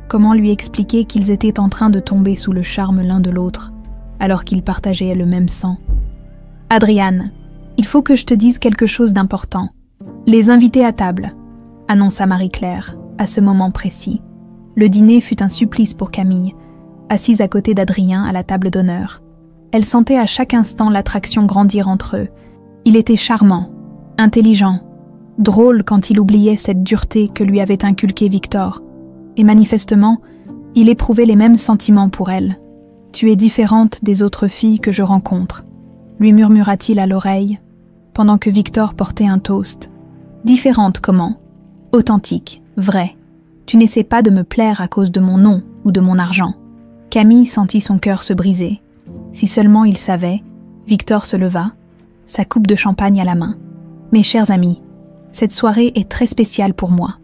Comment lui expliquer qu'ils étaient en train de tomber sous le charme l'un de l'autre, alors qu'ils partageaient le même sang? « Adrian, il faut que je te dise quelque chose d'important. Les invités à table, » annonça Marie-Claire, à ce moment précis. Le dîner fut un supplice pour Camille, assise à côté d'Adrien à la table d'honneur. Elle sentait à chaque instant l'attraction grandir entre eux. Il était charmant, intelligent, drôle quand il oubliait cette dureté que lui avait inculquée Victor. Et manifestement, il éprouvait les mêmes sentiments pour elle. « Tu es différente des autres filles que je rencontre », lui murmura-t-il à l'oreille, pendant que Victor portait un toast. « Différente comment ? Authentique, vraie. Tu n'essaies pas de me plaire à cause de mon nom ou de mon argent. » Camille sentit son cœur se briser. Si seulement il savait, Victor se leva, sa coupe de champagne à la main. « Mes chers amis, cette soirée est très spéciale pour moi.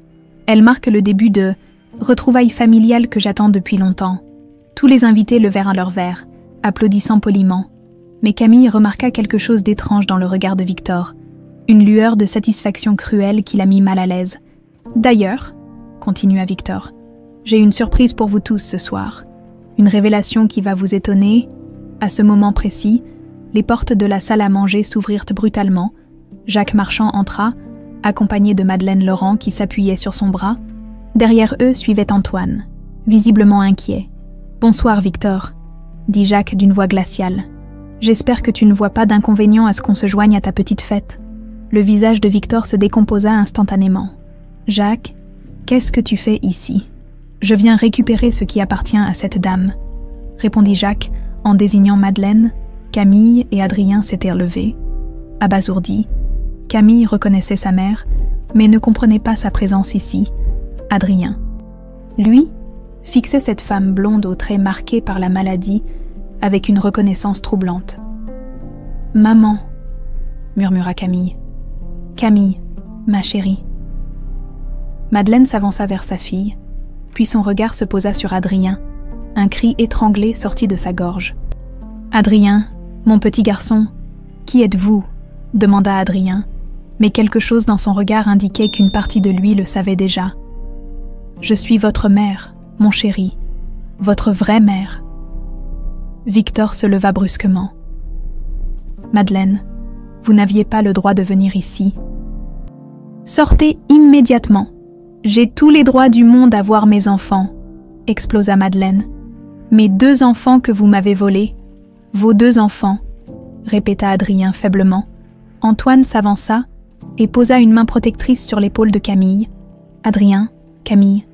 Elle marque le début de retrouvailles familiales que j'attends depuis longtemps. » Tous les invités levèrent leur verre, applaudissant poliment. Mais Camille remarqua quelque chose d'étrange dans le regard de Victor, une lueur de satisfaction cruelle qui la mit mal à l'aise. « D'ailleurs, » continua Victor, « j'ai une surprise pour vous tous ce soir. Une révélation qui va vous étonner. » À ce moment précis, les portes de la salle à manger s'ouvrirent brutalement. Jacques Marchand entra, accompagné de Madeleine Laurent qui s'appuyait sur son bras. Derrière eux suivait Antoine, visiblement inquiet. « Bonsoir Victor », dit Jacques d'une voix glaciale. « J'espère que tu ne vois pas d'inconvénient à ce qu'on se joigne à ta petite fête. » Le visage de Victor se décomposa instantanément. « Jacques, qu'est-ce que tu fais ici ? » « Je viens récupérer ce qui appartient à cette dame, » répondit Jacques en désignant Madeleine. Camille et Adrien s'étaient levés. Abasourdis, Camille reconnaissait sa mère, mais ne comprenait pas sa présence ici. Adrien, lui, fixait cette femme blonde aux traits marqués par la maladie avec une reconnaissance troublante. « Maman » murmura Camille. « Camille, ma chérie. » Madeleine s'avança vers sa fille, puis son regard se posa sur Adrien. Un cri étranglé sortit de sa gorge. « Adrien, mon petit garçon, qui êtes-vous » demanda Adrien, mais quelque chose dans son regard indiquait qu'une partie de lui le savait déjà. « Je suis votre mère, » mon chéri, votre vraie mère. » Victor se leva brusquement. « Madeleine, vous n'aviez pas le droit de venir ici. »« Sortez immédiatement. J'ai tous les droits du monde à voir mes enfants, » explosa Madeleine. « Mes 2 enfants que vous m'avez volés. Vos 2 enfants, » répéta Adrien faiblement. Antoine s'avança et posa une main protectrice sur l'épaule de Camille. « Adrien, Camille,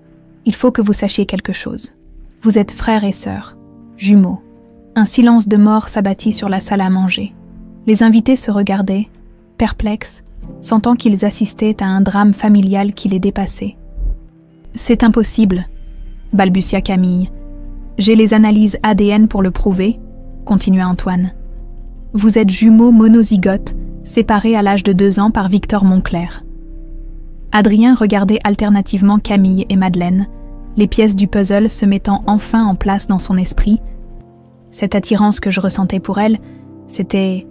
il faut que vous sachiez quelque chose. Vous êtes frères et sœurs, jumeaux. » Un silence de mort s'abattit sur la salle à manger. Les invités se regardaient, perplexes, sentant qu'ils assistaient à un drame familial qui les dépassait. « C'est impossible, » balbutia Camille. « J'ai les analyses ADN pour le prouver, » continua Antoine. « Vous êtes jumeaux monozygotes, séparés à l'âge de 2 ans par Victor Moncler. » Adrien regardait alternativement Camille et Madeleine, les pièces du puzzle se mettant enfin en place dans son esprit. Cette attirance que je ressentais pour elle, c'était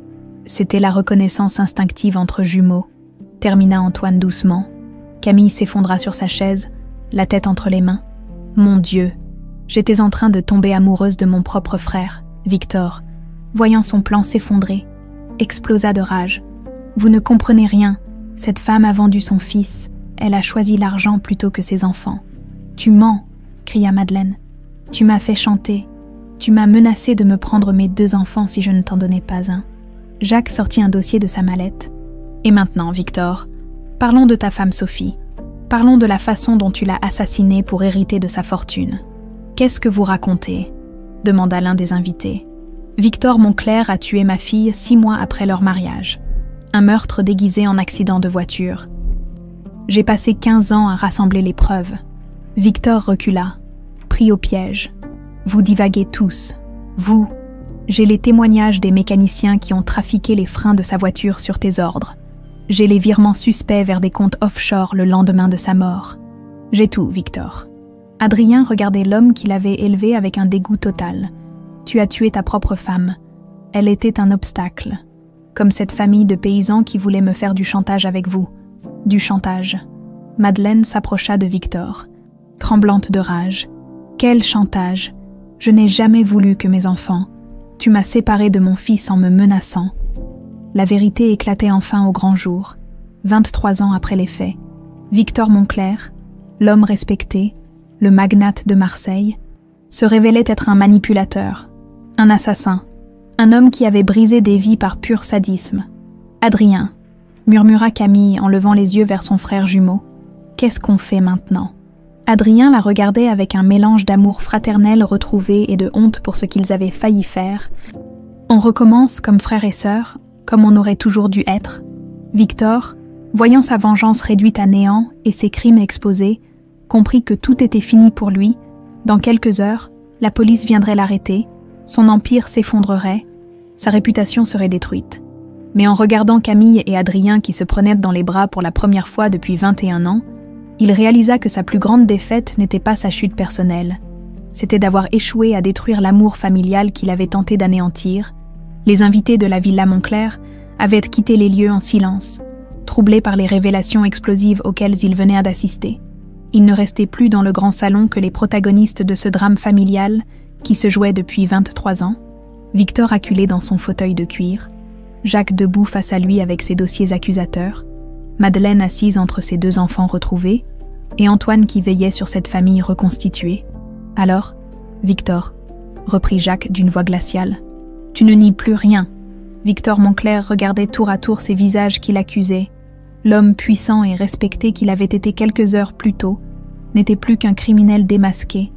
la reconnaissance instinctive entre jumeaux, termina Antoine doucement. Camille s'effondra sur sa chaise, la tête entre les mains. Mon Dieu, j'étais en train de tomber amoureuse de mon propre frère, Victor. Voyant son plan s'effondrer, explosa de rage. Vous ne comprenez rien, cette femme a vendu son fils, elle a choisi l'argent plutôt que ses enfants. Tu mens, cria Madeleine. Tu m'as fait chanter. Tu m'as menacé de me prendre mes 2 enfants si je ne t'en donnais pas un. Jacques sortit un dossier de sa mallette. Et maintenant, Victor, parlons de ta femme Sophie. Parlons de la façon dont tu l'as assassinée pour hériter de sa fortune. Qu'est-ce que vous racontez ? Demanda l'un des invités. Victor Moncler a tué ma fille 6 mois après leur mariage. Un meurtre déguisé en accident de voiture. J'ai passé 15 ans à rassembler les preuves. Victor recula, pris au piège. Vous divaguez tous. Vous. J'ai les témoignages des mécaniciens qui ont trafiqué les freins de sa voiture sur tes ordres. J'ai les virements suspects vers des comptes offshore le lendemain de sa mort. J'ai tout, Victor. Adrien regardait l'homme qu'il avait élevé avec un dégoût total. Tu as tué ta propre femme. Elle était un obstacle. Comme cette famille de paysans qui voulait me faire du chantage avec vous. Du chantage. Madeleine s'approcha de Victor, tremblante de rage. Quel chantage! Je n'ai jamais voulu que mes enfants. Tu m'as séparé de mon fils en me menaçant. La vérité éclatait enfin au grand jour, 23 ans après les faits. Victor Moncler, l'homme respecté, le magnate de Marseille, se révélait être un manipulateur, un assassin, un homme qui avait brisé des vies par pur sadisme. Adrien, murmura Camille en levant les yeux vers son frère jumeau. Qu'est-ce qu'on fait maintenant ? Adrien la regardait avec un mélange d'amour fraternel retrouvé et de honte pour ce qu'ils avaient failli faire. On recommence comme frères et sœurs, comme on aurait toujours dû être. Victor, voyant sa vengeance réduite à néant et ses crimes exposés, comprit que tout était fini pour lui. Dans quelques heures, la police viendrait l'arrêter, son empire s'effondrerait, sa réputation serait détruite. Mais en regardant Camille et Adrien qui se prenaient dans les bras pour la première fois depuis 21 ans, il réalisa que sa plus grande défaite n'était pas sa chute personnelle. C'était d'avoir échoué à détruire l'amour familial qu'il avait tenté d'anéantir. Les invités de la villa Moncler avaient quitté les lieux en silence, troublés par les révélations explosives auxquelles ils venaient d'assister. Il ne restait plus dans le grand salon que les protagonistes de ce drame familial qui se jouait depuis 23 ans. Victor acculé dans son fauteuil de cuir, Jacques debout face à lui avec ses dossiers accusateurs, Madeleine assise entre ses 2 enfants retrouvés, et Antoine qui veillait sur cette famille reconstituée. « Alors, Victor, » reprit Jacques d'une voix glaciale, « tu ne nies plus rien. » Victor Moncler regardait tour à tour ces visages qui l'accusaient. L'homme puissant et respecté qu'il avait été quelques heures plus tôt n'était plus qu'un criminel démasqué,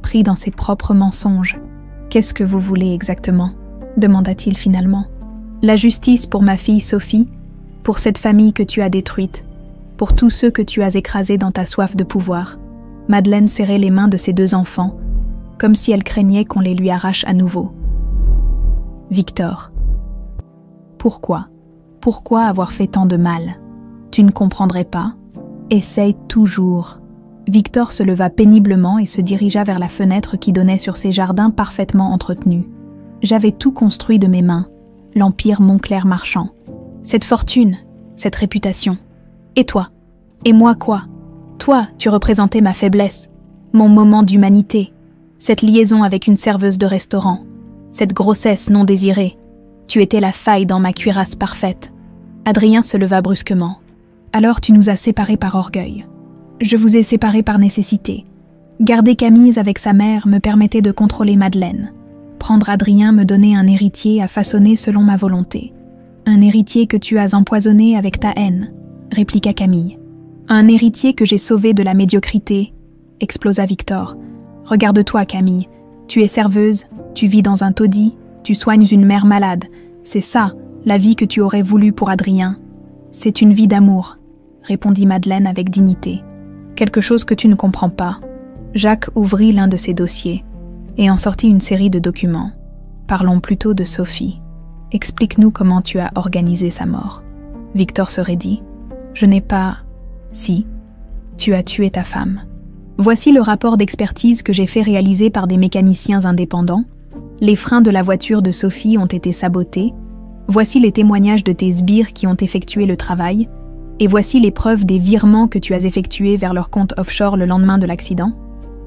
pris dans ses propres mensonges. « Qu'est-ce que vous voulez exactement ?» demanda-t-il finalement. « La justice pour ma fille Sophie, pour cette famille que tu as détruite, pour tous ceux que tu as écrasés dans ta soif de pouvoir. » Madeleine serrait les mains de ses 2 enfants, comme si elle craignait qu'on les lui arrache à nouveau. « Victor, pourquoi avoir fait tant de mal ? Tu ne comprendrais pas ? Essaye toujours. » Victor se leva péniblement et se dirigea vers la fenêtre qui donnait sur ses jardins parfaitement entretenus. « J'avais tout construit de mes mains, l'empire Moncler marchand. Cette fortune, cette réputation. Et toi ? Et moi quoi ? Toi, tu représentais ma faiblesse, mon moment d'humanité, cette liaison avec une serveuse de restaurant, cette grossesse non désirée. Tu étais la faille dans ma cuirasse parfaite. » Adrien se leva brusquement. « Alors tu nous as séparés par orgueil. Je vous ai séparés par nécessité. Garder Camille avec sa mère me permettait de contrôler Madeleine. Prendre Adrien me donnait un héritier à façonner selon ma volonté. Un héritier que tu as empoisonné avec ta haine, » répliqua Camille. « Un héritier que j'ai sauvé de la médiocrité, » explosa Victor. « Regarde-toi, Camille. Tu es serveuse, tu vis dans un taudis, tu soignes une mère malade. C'est ça, la vie que tu aurais voulu pour Adrien. »« C'est une vie d'amour, » répondit Madeleine avec dignité. « Quelque chose que tu ne comprends pas. » Jacques ouvrit l'un de ses dossiers et en sortit une série de documents. « Parlons plutôt de Sophie. Explique-nous comment tu as organisé sa mort. » Victor se raidit. « Je n'ai pas... » « Si, tu as tué ta femme. Voici le rapport d'expertise que j'ai fait réaliser par des mécaniciens indépendants. Les freins de la voiture de Sophie ont été sabotés. Voici les témoignages de tes sbires qui ont effectué le travail. Et voici les preuves des virements que tu as effectués vers leur compte offshore le lendemain de l'accident. »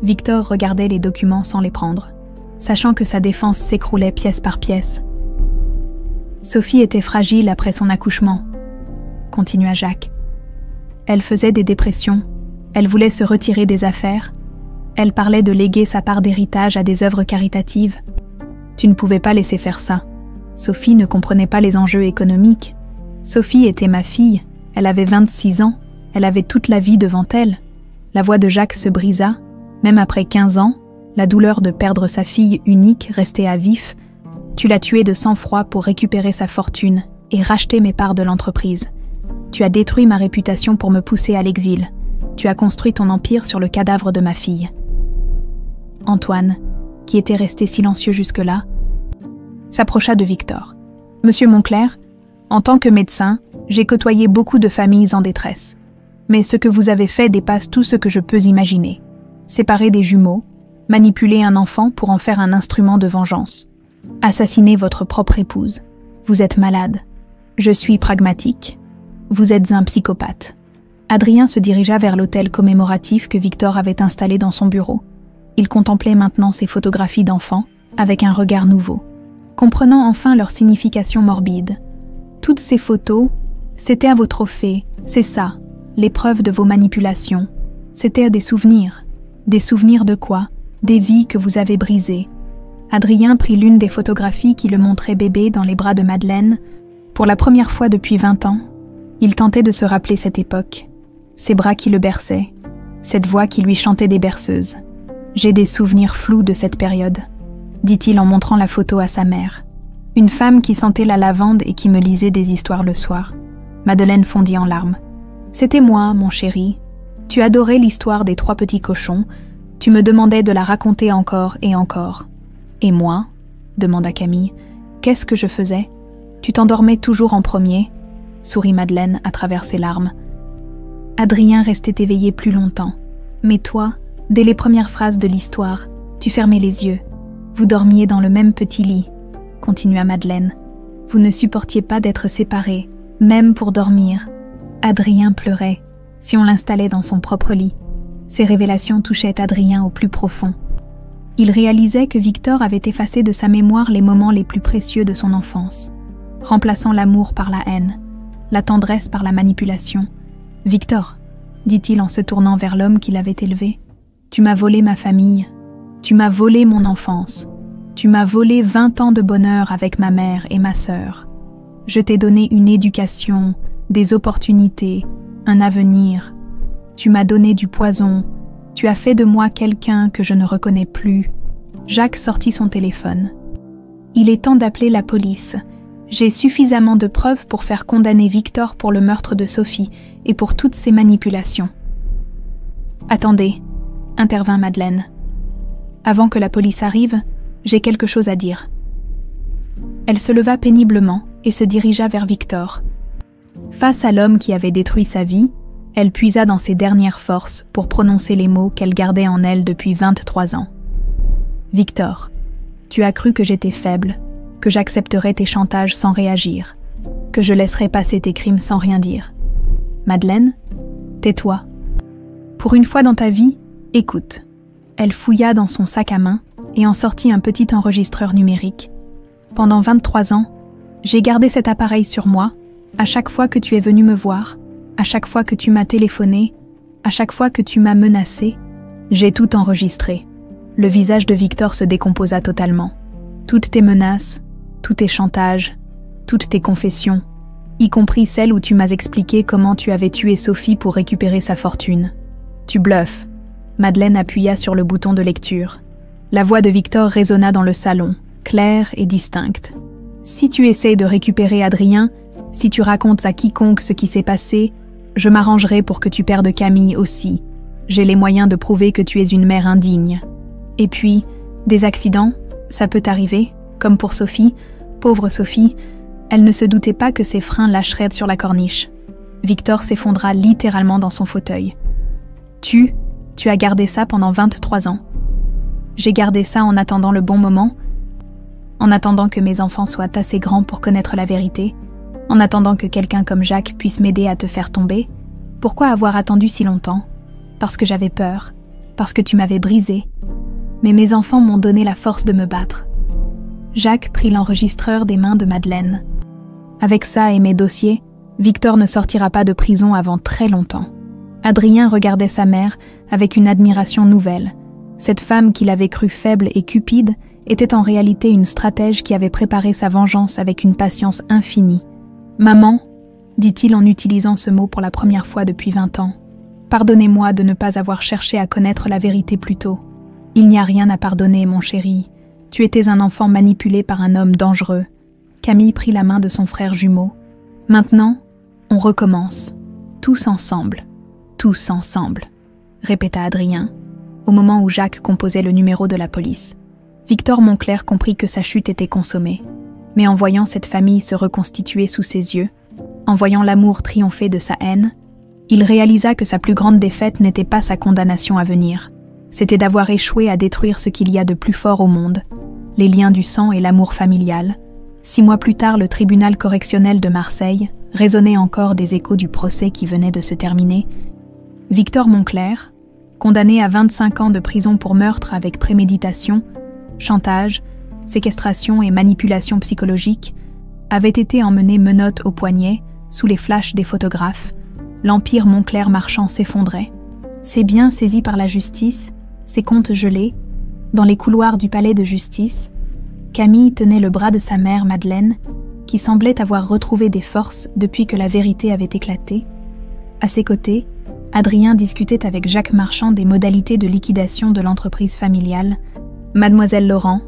Victor regardait les documents sans les prendre, sachant que sa défense s'écroulait pièce par pièce. « Sophie était fragile après son accouchement, » continua Jacques. Elle faisait des dépressions, elle voulait se retirer des affaires, elle parlait de léguer sa part d'héritage à des œuvres caritatives. Tu ne pouvais pas laisser faire ça. Sophie ne comprenait pas les enjeux économiques. Sophie était ma fille, elle avait 26 ans, elle avait toute la vie devant elle. La voix de Jacques se brisa, même après 15 ans, la douleur de perdre sa fille unique restait à vif. Tu l'as tuée de sang-froid pour récupérer sa fortune et racheter mes parts de l'entreprise. Tu as détruit ma réputation pour me pousser à l'exil. Tu as construit ton empire sur le cadavre de ma fille. » Antoine, qui était resté silencieux jusque-là, s'approcha de Victor. « Monsieur Monclerc, en tant que médecin, j'ai côtoyé beaucoup de familles en détresse. Mais ce que vous avez fait dépasse tout ce que je peux imaginer. Séparer des jumeaux, manipuler un enfant pour en faire un instrument de vengeance. Assassiner votre propre épouse. Vous êtes malade. Je suis pragmatique. Vous êtes un psychopathe. » Adrien se dirigea vers l'autel commémoratif que Victor avait installé dans son bureau. Il contemplait maintenant ses photographies d'enfants avec un regard nouveau, comprenant enfin leur signification morbide. Toutes ces photos, c'était à vos trophées, c'est ça, l'épreuve de vos manipulations. C'était des souvenirs. Des souvenirs de quoi? Des vies que vous avez brisées. Adrien prit l'une des photographies qui le montrait bébé dans les bras de Madeleine. Pour la première fois depuis 20 ans, il tentait de se rappeler cette époque, ces bras qui le berçaient, cette voix qui lui chantait des berceuses. « J'ai des souvenirs flous de cette période », dit-il en montrant la photo à sa mère. Une femme qui sentait la lavande et qui me lisait des histoires le soir. Madeleine fondit en larmes. « C'était moi, mon chéri. Tu adorais l'histoire des 3 petits cochons. Tu me demandais de la raconter encore et encore. »« Et moi ?» demanda Camille. « Qu'est-ce que je faisais ? Tu t'endormais toujours en premier ?» sourit Madeleine à travers ses larmes. Adrien restait éveillé plus longtemps. Mais toi, dès les premières phrases de l'histoire, tu fermais les yeux. Vous dormiez dans le même petit lit, continua Madeleine. Vous ne supportiez pas d'être séparés, même pour dormir. Adrien pleurait, si on l'installait dans son propre lit. Ces révélations touchaient Adrien au plus profond. Il réalisait que Victor avait effacé de sa mémoire les moments les plus précieux de son enfance, remplaçant l'amour par la haine, la tendresse par la manipulation. « Victor, dit-il en se tournant vers l'homme qui l'avait élevé, tu m'as volé ma famille, tu m'as volé mon enfance, tu m'as volé 20 ans de bonheur avec ma mère et ma sœur. Je t'ai donné une éducation, des opportunités, un avenir. Tu m'as donné du poison, tu as fait de moi quelqu'un que je ne reconnais plus. » Jacques sortit son téléphone. « Il est temps d'appeler la police. J'ai suffisamment de preuves pour faire condamner Victor pour le meurtre de Sophie et pour toutes ses manipulations. »« Attendez, » intervint Madeleine. « Avant que la police arrive, j'ai quelque chose à dire. » Elle se leva péniblement et se dirigea vers Victor. Face à l'homme qui avait détruit sa vie, elle puisa dans ses dernières forces pour prononcer les mots qu'elle gardait en elle depuis 23 ans. « Victor, tu as cru que j'étais faible, que j'accepterais tes chantages sans réagir, que je laisserais passer tes crimes sans rien dire. Madeleine, tais-toi. Pour une fois dans ta vie, écoute. Elle fouilla dans son sac à main et en sortit un petit enregistreur numérique. Pendant 23 ans, j'ai gardé cet appareil sur moi, à chaque fois que tu es venu me voir, à chaque fois que tu m'as téléphoné, à chaque fois que tu m'as menacé. J'ai tout enregistré. Le visage de Victor se décomposa totalement. Toutes tes menaces, tous tes chantages, toutes tes confessions, y compris celle où tu m'as expliqué comment tu avais tué Sophie pour récupérer sa fortune. Tu bluffes. Madeleine appuya sur le bouton de lecture. La voix de Victor résonna dans le salon, claire et distincte. Si tu essaies de récupérer Adrien, si tu racontes à quiconque ce qui s'est passé, je m'arrangerai pour que tu perdes Camille aussi. J'ai les moyens de prouver que tu es une mère indigne. Et puis, des accidents, ça peut arriver, comme pour Sophie. Pauvre Sophie, elle ne se doutait pas que ses freins lâcheraient sur la corniche. Victor s'effondra littéralement dans son fauteuil. Tu as gardé ça pendant 23 ans. J'ai gardé ça en attendant le bon moment, en attendant que mes enfants soient assez grands pour connaître la vérité, en attendant que quelqu'un comme Jacques puisse m'aider à te faire tomber. Pourquoi avoir attendu si longtemps? Parce que j'avais peur, parce que tu m'avais brisé. Mais mes enfants m'ont donné la force de me battre. Jacques prit l'enregistreur des mains de Madeleine. Avec ça et mes dossiers, Victor ne sortira pas de prison avant très longtemps. Adrien regardait sa mère avec une admiration nouvelle. Cette femme qu'il avait crue faible et cupide était en réalité une stratège qui avait préparé sa vengeance avec une patience infinie. « Maman », dit-il en utilisant ce mot pour la première fois depuis 20 ans, « pardonnez-moi de ne pas avoir cherché à connaître la vérité plus tôt. Il n'y a rien à pardonner, mon chéri. Tu étais un enfant manipulé par un homme dangereux. » Camille prit la main de son frère jumeau. « Maintenant, on recommence. Tous ensemble. Tous ensemble, » répéta Adrien, au moment où Jacques composait le numéro de la police. Victor Moncler comprit que sa chute était consommée. Mais en voyant cette famille se reconstituer sous ses yeux, en voyant l'amour triompher de sa haine, il réalisa que sa plus grande défaite n'était pas sa condamnation à venir. C'était d'avoir échoué à détruire ce qu'il y a de plus fort au monde, les liens du sang et l'amour familial. 6 mois plus tard, le tribunal correctionnel de Marseille résonnait encore des échos du procès qui venait de se terminer. Victor Moncler, condamné à 25 ans de prison pour meurtre avec préméditation, chantage, séquestration et manipulation psychologique, avait été emmené menottes au poignet, sous les flashs des photographes. L'empire Moncler marchand s'effondrait. Ses biens saisis par la justice, ses comptes gelés, dans les couloirs du palais de justice, Camille tenait le bras de sa mère Madeleine, qui semblait avoir retrouvé des forces depuis que la vérité avait éclaté. À ses côtés, Adrien discutait avec Jacques Marchand des modalités de liquidation de l'entreprise familiale. Mademoiselle Laurent,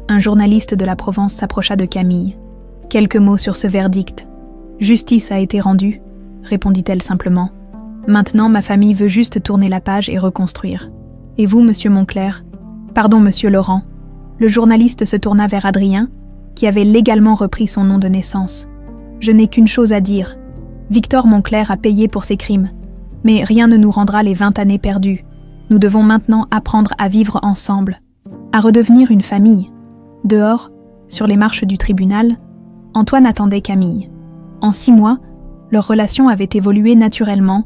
un journaliste de la Provence, s'approcha de Camille. « Quelques mots sur ce verdict. Justice a été rendue, » répondit-elle simplement. « Maintenant, ma famille veut juste tourner la page et reconstruire. Et vous, monsieur Moncler ? Pardon, monsieur Laurent. » Le journaliste se tourna vers Adrien, qui avait légalement repris son nom de naissance. « Je n'ai qu'une chose à dire. Victor Moncler a payé pour ses crimes. Mais rien ne nous rendra les 20 années perdues. Nous devons maintenant apprendre à vivre ensemble, à redevenir une famille. » Dehors, sur les marches du tribunal, Antoine attendait Camille. En 6 mois, leur relation avait évolué naturellement,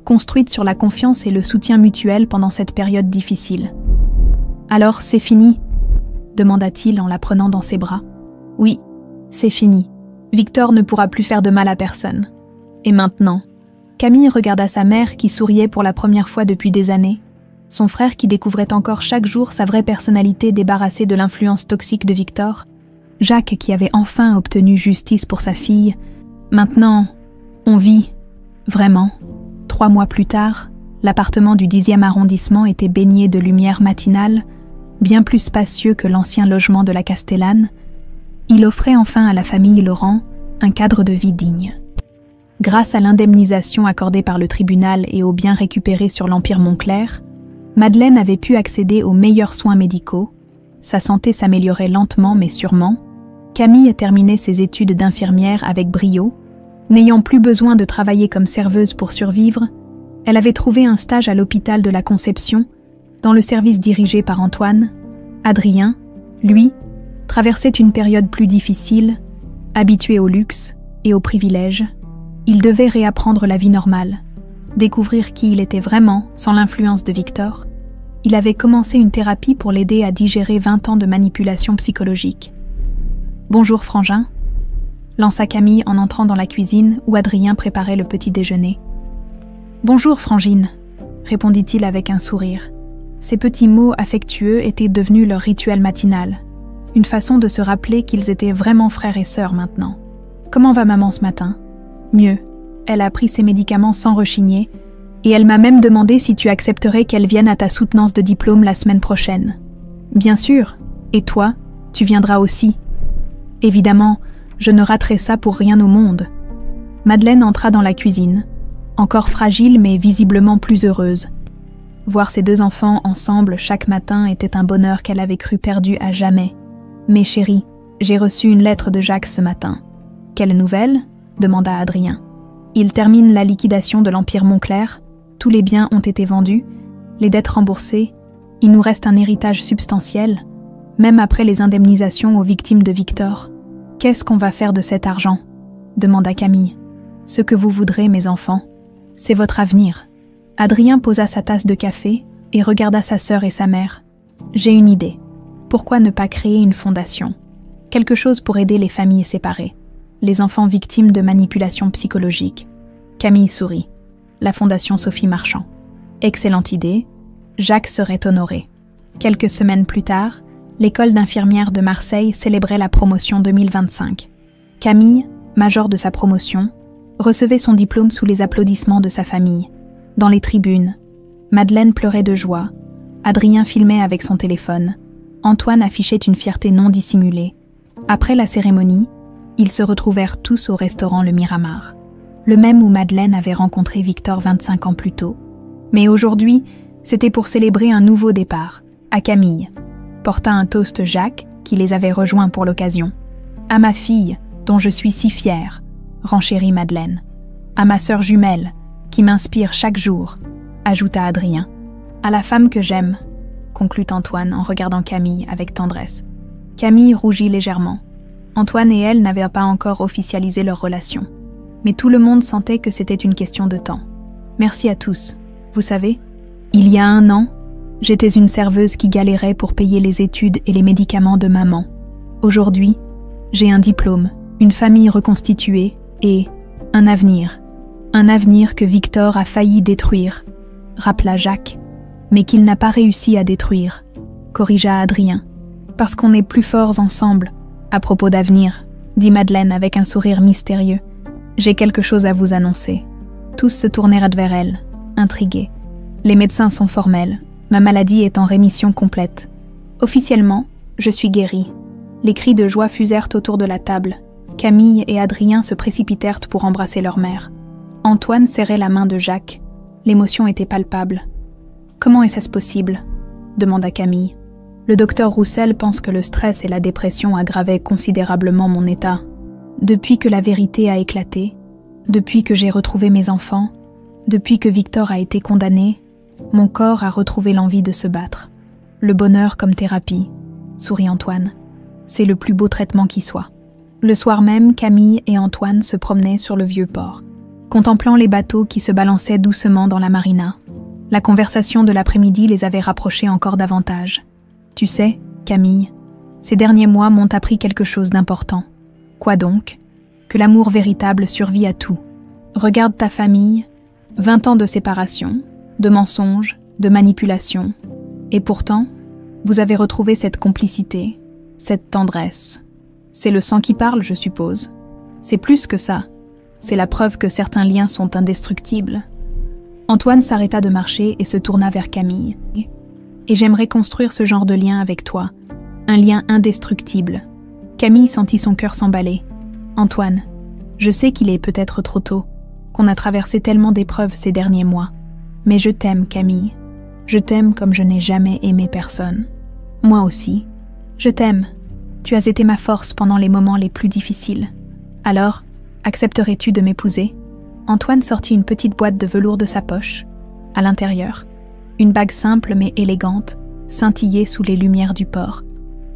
construite sur la confiance et le soutien mutuel pendant cette période difficile. « Alors, c'est fini ?» demanda-t-il en la prenant dans ses bras. « Oui, c'est fini. Victor ne pourra plus faire de mal à personne. Et maintenant ?» Camille regarda sa mère qui souriait pour la première fois depuis des années, son frère qui découvrait encore chaque jour sa vraie personnalité débarrassée de l'influence toxique de Victor, Jacques qui avait enfin obtenu justice pour sa fille. Maintenant, on vit, vraiment. 3 mois plus tard, l'appartement du 10e arrondissement était baigné de lumière matinale, bien plus spacieux que l'ancien logement de la Castellane. Il offrait enfin à la famille Laurent un cadre de vie digne. Grâce à l'indemnisation accordée par le tribunal et aux biens récupérés sur l'Empire Moncler, Madeleine avait pu accéder aux meilleurs soins médicaux, sa santé s'améliorait lentement mais sûrement, Camille terminait ses études d'infirmière avec brio, n'ayant plus besoin de travailler comme serveuse pour survivre, elle avait trouvé un stage à l'hôpital de la Conception, dans le service dirigé par Antoine. Adrien, lui, traversait une période plus difficile, habitué au luxe et aux privilèges. Il devait réapprendre la vie normale, découvrir qui il était vraiment sans l'influence de Victor. Il avait commencé une thérapie pour l'aider à digérer 20 ans de manipulation psychologique. « Bonjour, frangin », lança Camille en entrant dans la cuisine où Adrien préparait le petit déjeuner. « Bonjour, frangine », répondit-il avec un sourire. Ces petits mots affectueux étaient devenus leur rituel matinal, une façon de se rappeler qu'ils étaient vraiment frères et sœurs maintenant. « Comment va maman ce matin ?»« Mieux. Elle a pris ses médicaments sans rechigner, et elle m'a même demandé si tu accepterais qu'elle vienne à ta soutenance de diplôme la semaine prochaine. »« Bien sûr. Et toi, tu viendras aussi. » »« Évidemment, je ne raterai ça pour rien au monde. » Madeleine entra dans la cuisine, encore fragile mais visiblement plus heureuse. Voir ses deux enfants ensemble chaque matin était un bonheur qu'elle avait cru perdu à jamais. « Mais chérie, j'ai reçu une lettre de Jacques ce matin. »« Quelle nouvelle ?» demanda Adrien. « Il termine la liquidation de l'Empire Montclair. Tous les biens ont été vendus, les dettes remboursées. Il nous reste un héritage substantiel, même après les indemnisations aux victimes de Victor. Qu'est-ce qu'on va faire de cet argent ?» demanda Camille. « Ce que vous voudrez, mes enfants. C'est votre avenir. » Adrien posa sa tasse de café et regarda sa sœur et sa mère. « J'ai une idée. Pourquoi ne pas créer une fondation? Quelque chose pour aider les familles séparées, les enfants victimes de manipulation psychologique. » Camille sourit. La fondation Sophie Marchand. Excellente idée. Jacques serait honoré. Quelques semaines plus tard, l'école d'infirmières de Marseille célébrait la promotion 2025. Camille, major de sa promotion, recevait son diplôme sous les applaudissements de sa famille. Dans les tribunes, Madeleine pleurait de joie. Adrien filmait avec son téléphone. Antoine affichait une fierté non dissimulée. Après la cérémonie, ils se retrouvèrent tous au restaurant Le Miramar, le même où Madeleine avait rencontré Victor 25 ans plus tôt. Mais aujourd'hui, c'était pour célébrer un nouveau départ, à Camille. Porta un toast Jacques, qui les avait rejoints pour l'occasion. « À ma fille, dont je suis si fière », renchérit Madeleine. « À ma sœur jumelle, qui m'inspire chaque jour », ajouta Adrien. « À la femme que j'aime », conclut Antoine en regardant Camille avec tendresse. Camille rougit légèrement. Antoine et elle n'avaient pas encore officialisé leur relation. Mais tout le monde sentait que c'était une question de temps. Merci à tous. Vous savez, il y a 1 an, j'étais une serveuse qui galérait pour payer les études et les médicaments de maman. Aujourd'hui, j'ai un diplôme, une famille reconstituée et un avenir. Un avenir que Victor a failli détruire, rappela Jacques, mais qu'il n'a pas réussi à détruire, corrigea Adrien. Parce qu'on est plus forts ensemble. À propos d'avenir, dit Madeleine avec un sourire mystérieux. J'ai quelque chose à vous annoncer. Tous se tournèrent vers elle, intrigués. Les médecins sont formels. Ma maladie est en rémission complète. Officiellement, je suis guérie. Les cris de joie fusèrent autour de la table. Camille et Adrien se précipitèrent pour embrasser leur mère. Antoine serrait la main de Jacques. L'émotion était palpable. « Comment est-ce possible ?» demanda Camille. « Le docteur Roussel pense que le stress et la dépression aggravaient considérablement mon état. Depuis que la vérité a éclaté, depuis que j'ai retrouvé mes enfants, depuis que Victor a été condamné, mon corps a retrouvé l'envie de se battre. Le bonheur comme thérapie, » sourit Antoine. « C'est le plus beau traitement qui soit. » Le soir même, Camille et Antoine se promenaient sur le vieux port, contemplant les bateaux qui se balançaient doucement dans la marina. La conversation de l'après-midi les avait rapprochés encore davantage. « Tu sais, Camille, ces derniers mois m'ont appris quelque chose d'important. » « Quoi donc ? Que l'amour véritable survit à tout. Regarde ta famille, 20 ans de séparation, de mensonges, de manipulation. Et pourtant, vous avez retrouvé cette complicité, cette tendresse. C'est le sang qui parle, je suppose. C'est plus que ça. C'est la preuve que certains liens sont indestructibles. » Antoine s'arrêta de marcher et se tourna vers Camille. « Et j'aimerais construire ce genre de lien avec toi. Un lien indestructible. » Camille sentit son cœur s'emballer. « Antoine, je sais qu'il est peut-être trop tôt, qu'on a traversé tellement d'épreuves ces derniers mois. Mais je t'aime, Camille. Je t'aime comme je n'ai jamais aimé personne. Moi aussi. Je t'aime. Tu as été ma force pendant les moments les plus difficiles. Alors, accepterais-tu de m'épouser ?» Antoine sortit une petite boîte de velours de sa poche. À l'intérieur, une bague simple mais élégante, scintillait sous les lumières du port.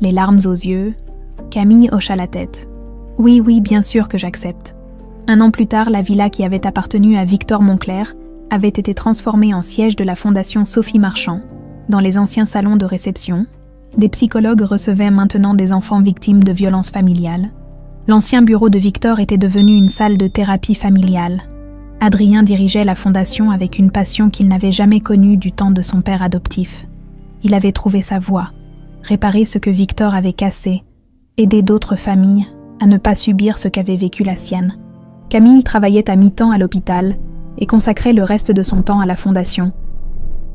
Les larmes aux yeux, Camille hocha la tête. « Oui, bien sûr que j'accepte. » 1 an plus tard, la villa qui avait appartenu à Victor Montclair avait été transformée en siège de la fondation Sophie Marchand, dans les anciens salons de réception, des psychologues recevaient maintenant des enfants victimes de violences familiales. L'ancien bureau de Victor était devenu une salle de thérapie familiale. Adrien dirigeait la fondation avec une passion qu'il n'avait jamais connue du temps de son père adoptif. Il avait trouvé sa voie, réparé ce que Victor avait cassé, aider d'autres familles à ne pas subir ce qu'avait vécu la sienne. Camille travaillait à mi-temps à l'hôpital et consacrait le reste de son temps à la fondation.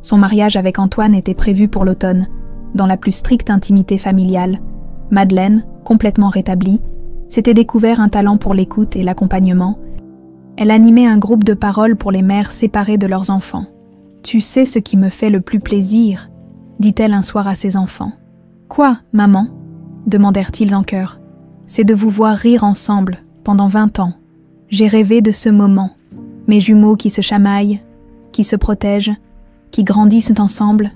Son mariage avec Antoine était prévu pour l'automne, dans la plus stricte intimité familiale. Madeleine, complètement rétablie, s'était découvert un talent pour l'écoute et l'accompagnement. Elle animait un groupe de parole pour les mères séparées de leurs enfants. « Tu sais ce qui me fait le plus plaisir ?» dit-elle un soir à ses enfants. « Quoi, maman ?» demandèrent-ils en chœur. « C'est de vous voir rire ensemble, pendant 20 ans. J'ai rêvé de ce moment. Mes jumeaux qui se chamaillent, qui se protègent, qui grandissent ensemble.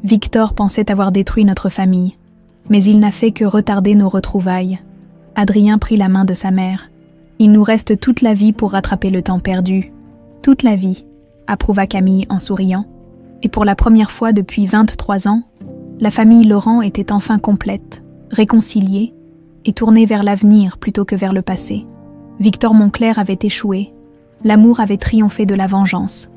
Victor pensait avoir détruit notre famille, mais il n'a fait que retarder nos retrouvailles. » Adrien prit la main de sa mère. « Il nous reste toute la vie pour rattraper le temps perdu. »« Toute la vie », approuva Camille en souriant. Et pour la première fois depuis 23 ans, la famille Laurent était enfin complète, réconciliée et tournée vers l'avenir plutôt que vers le passé. Victor Moncler avait échoué. L'amour avait triomphé de la vengeance.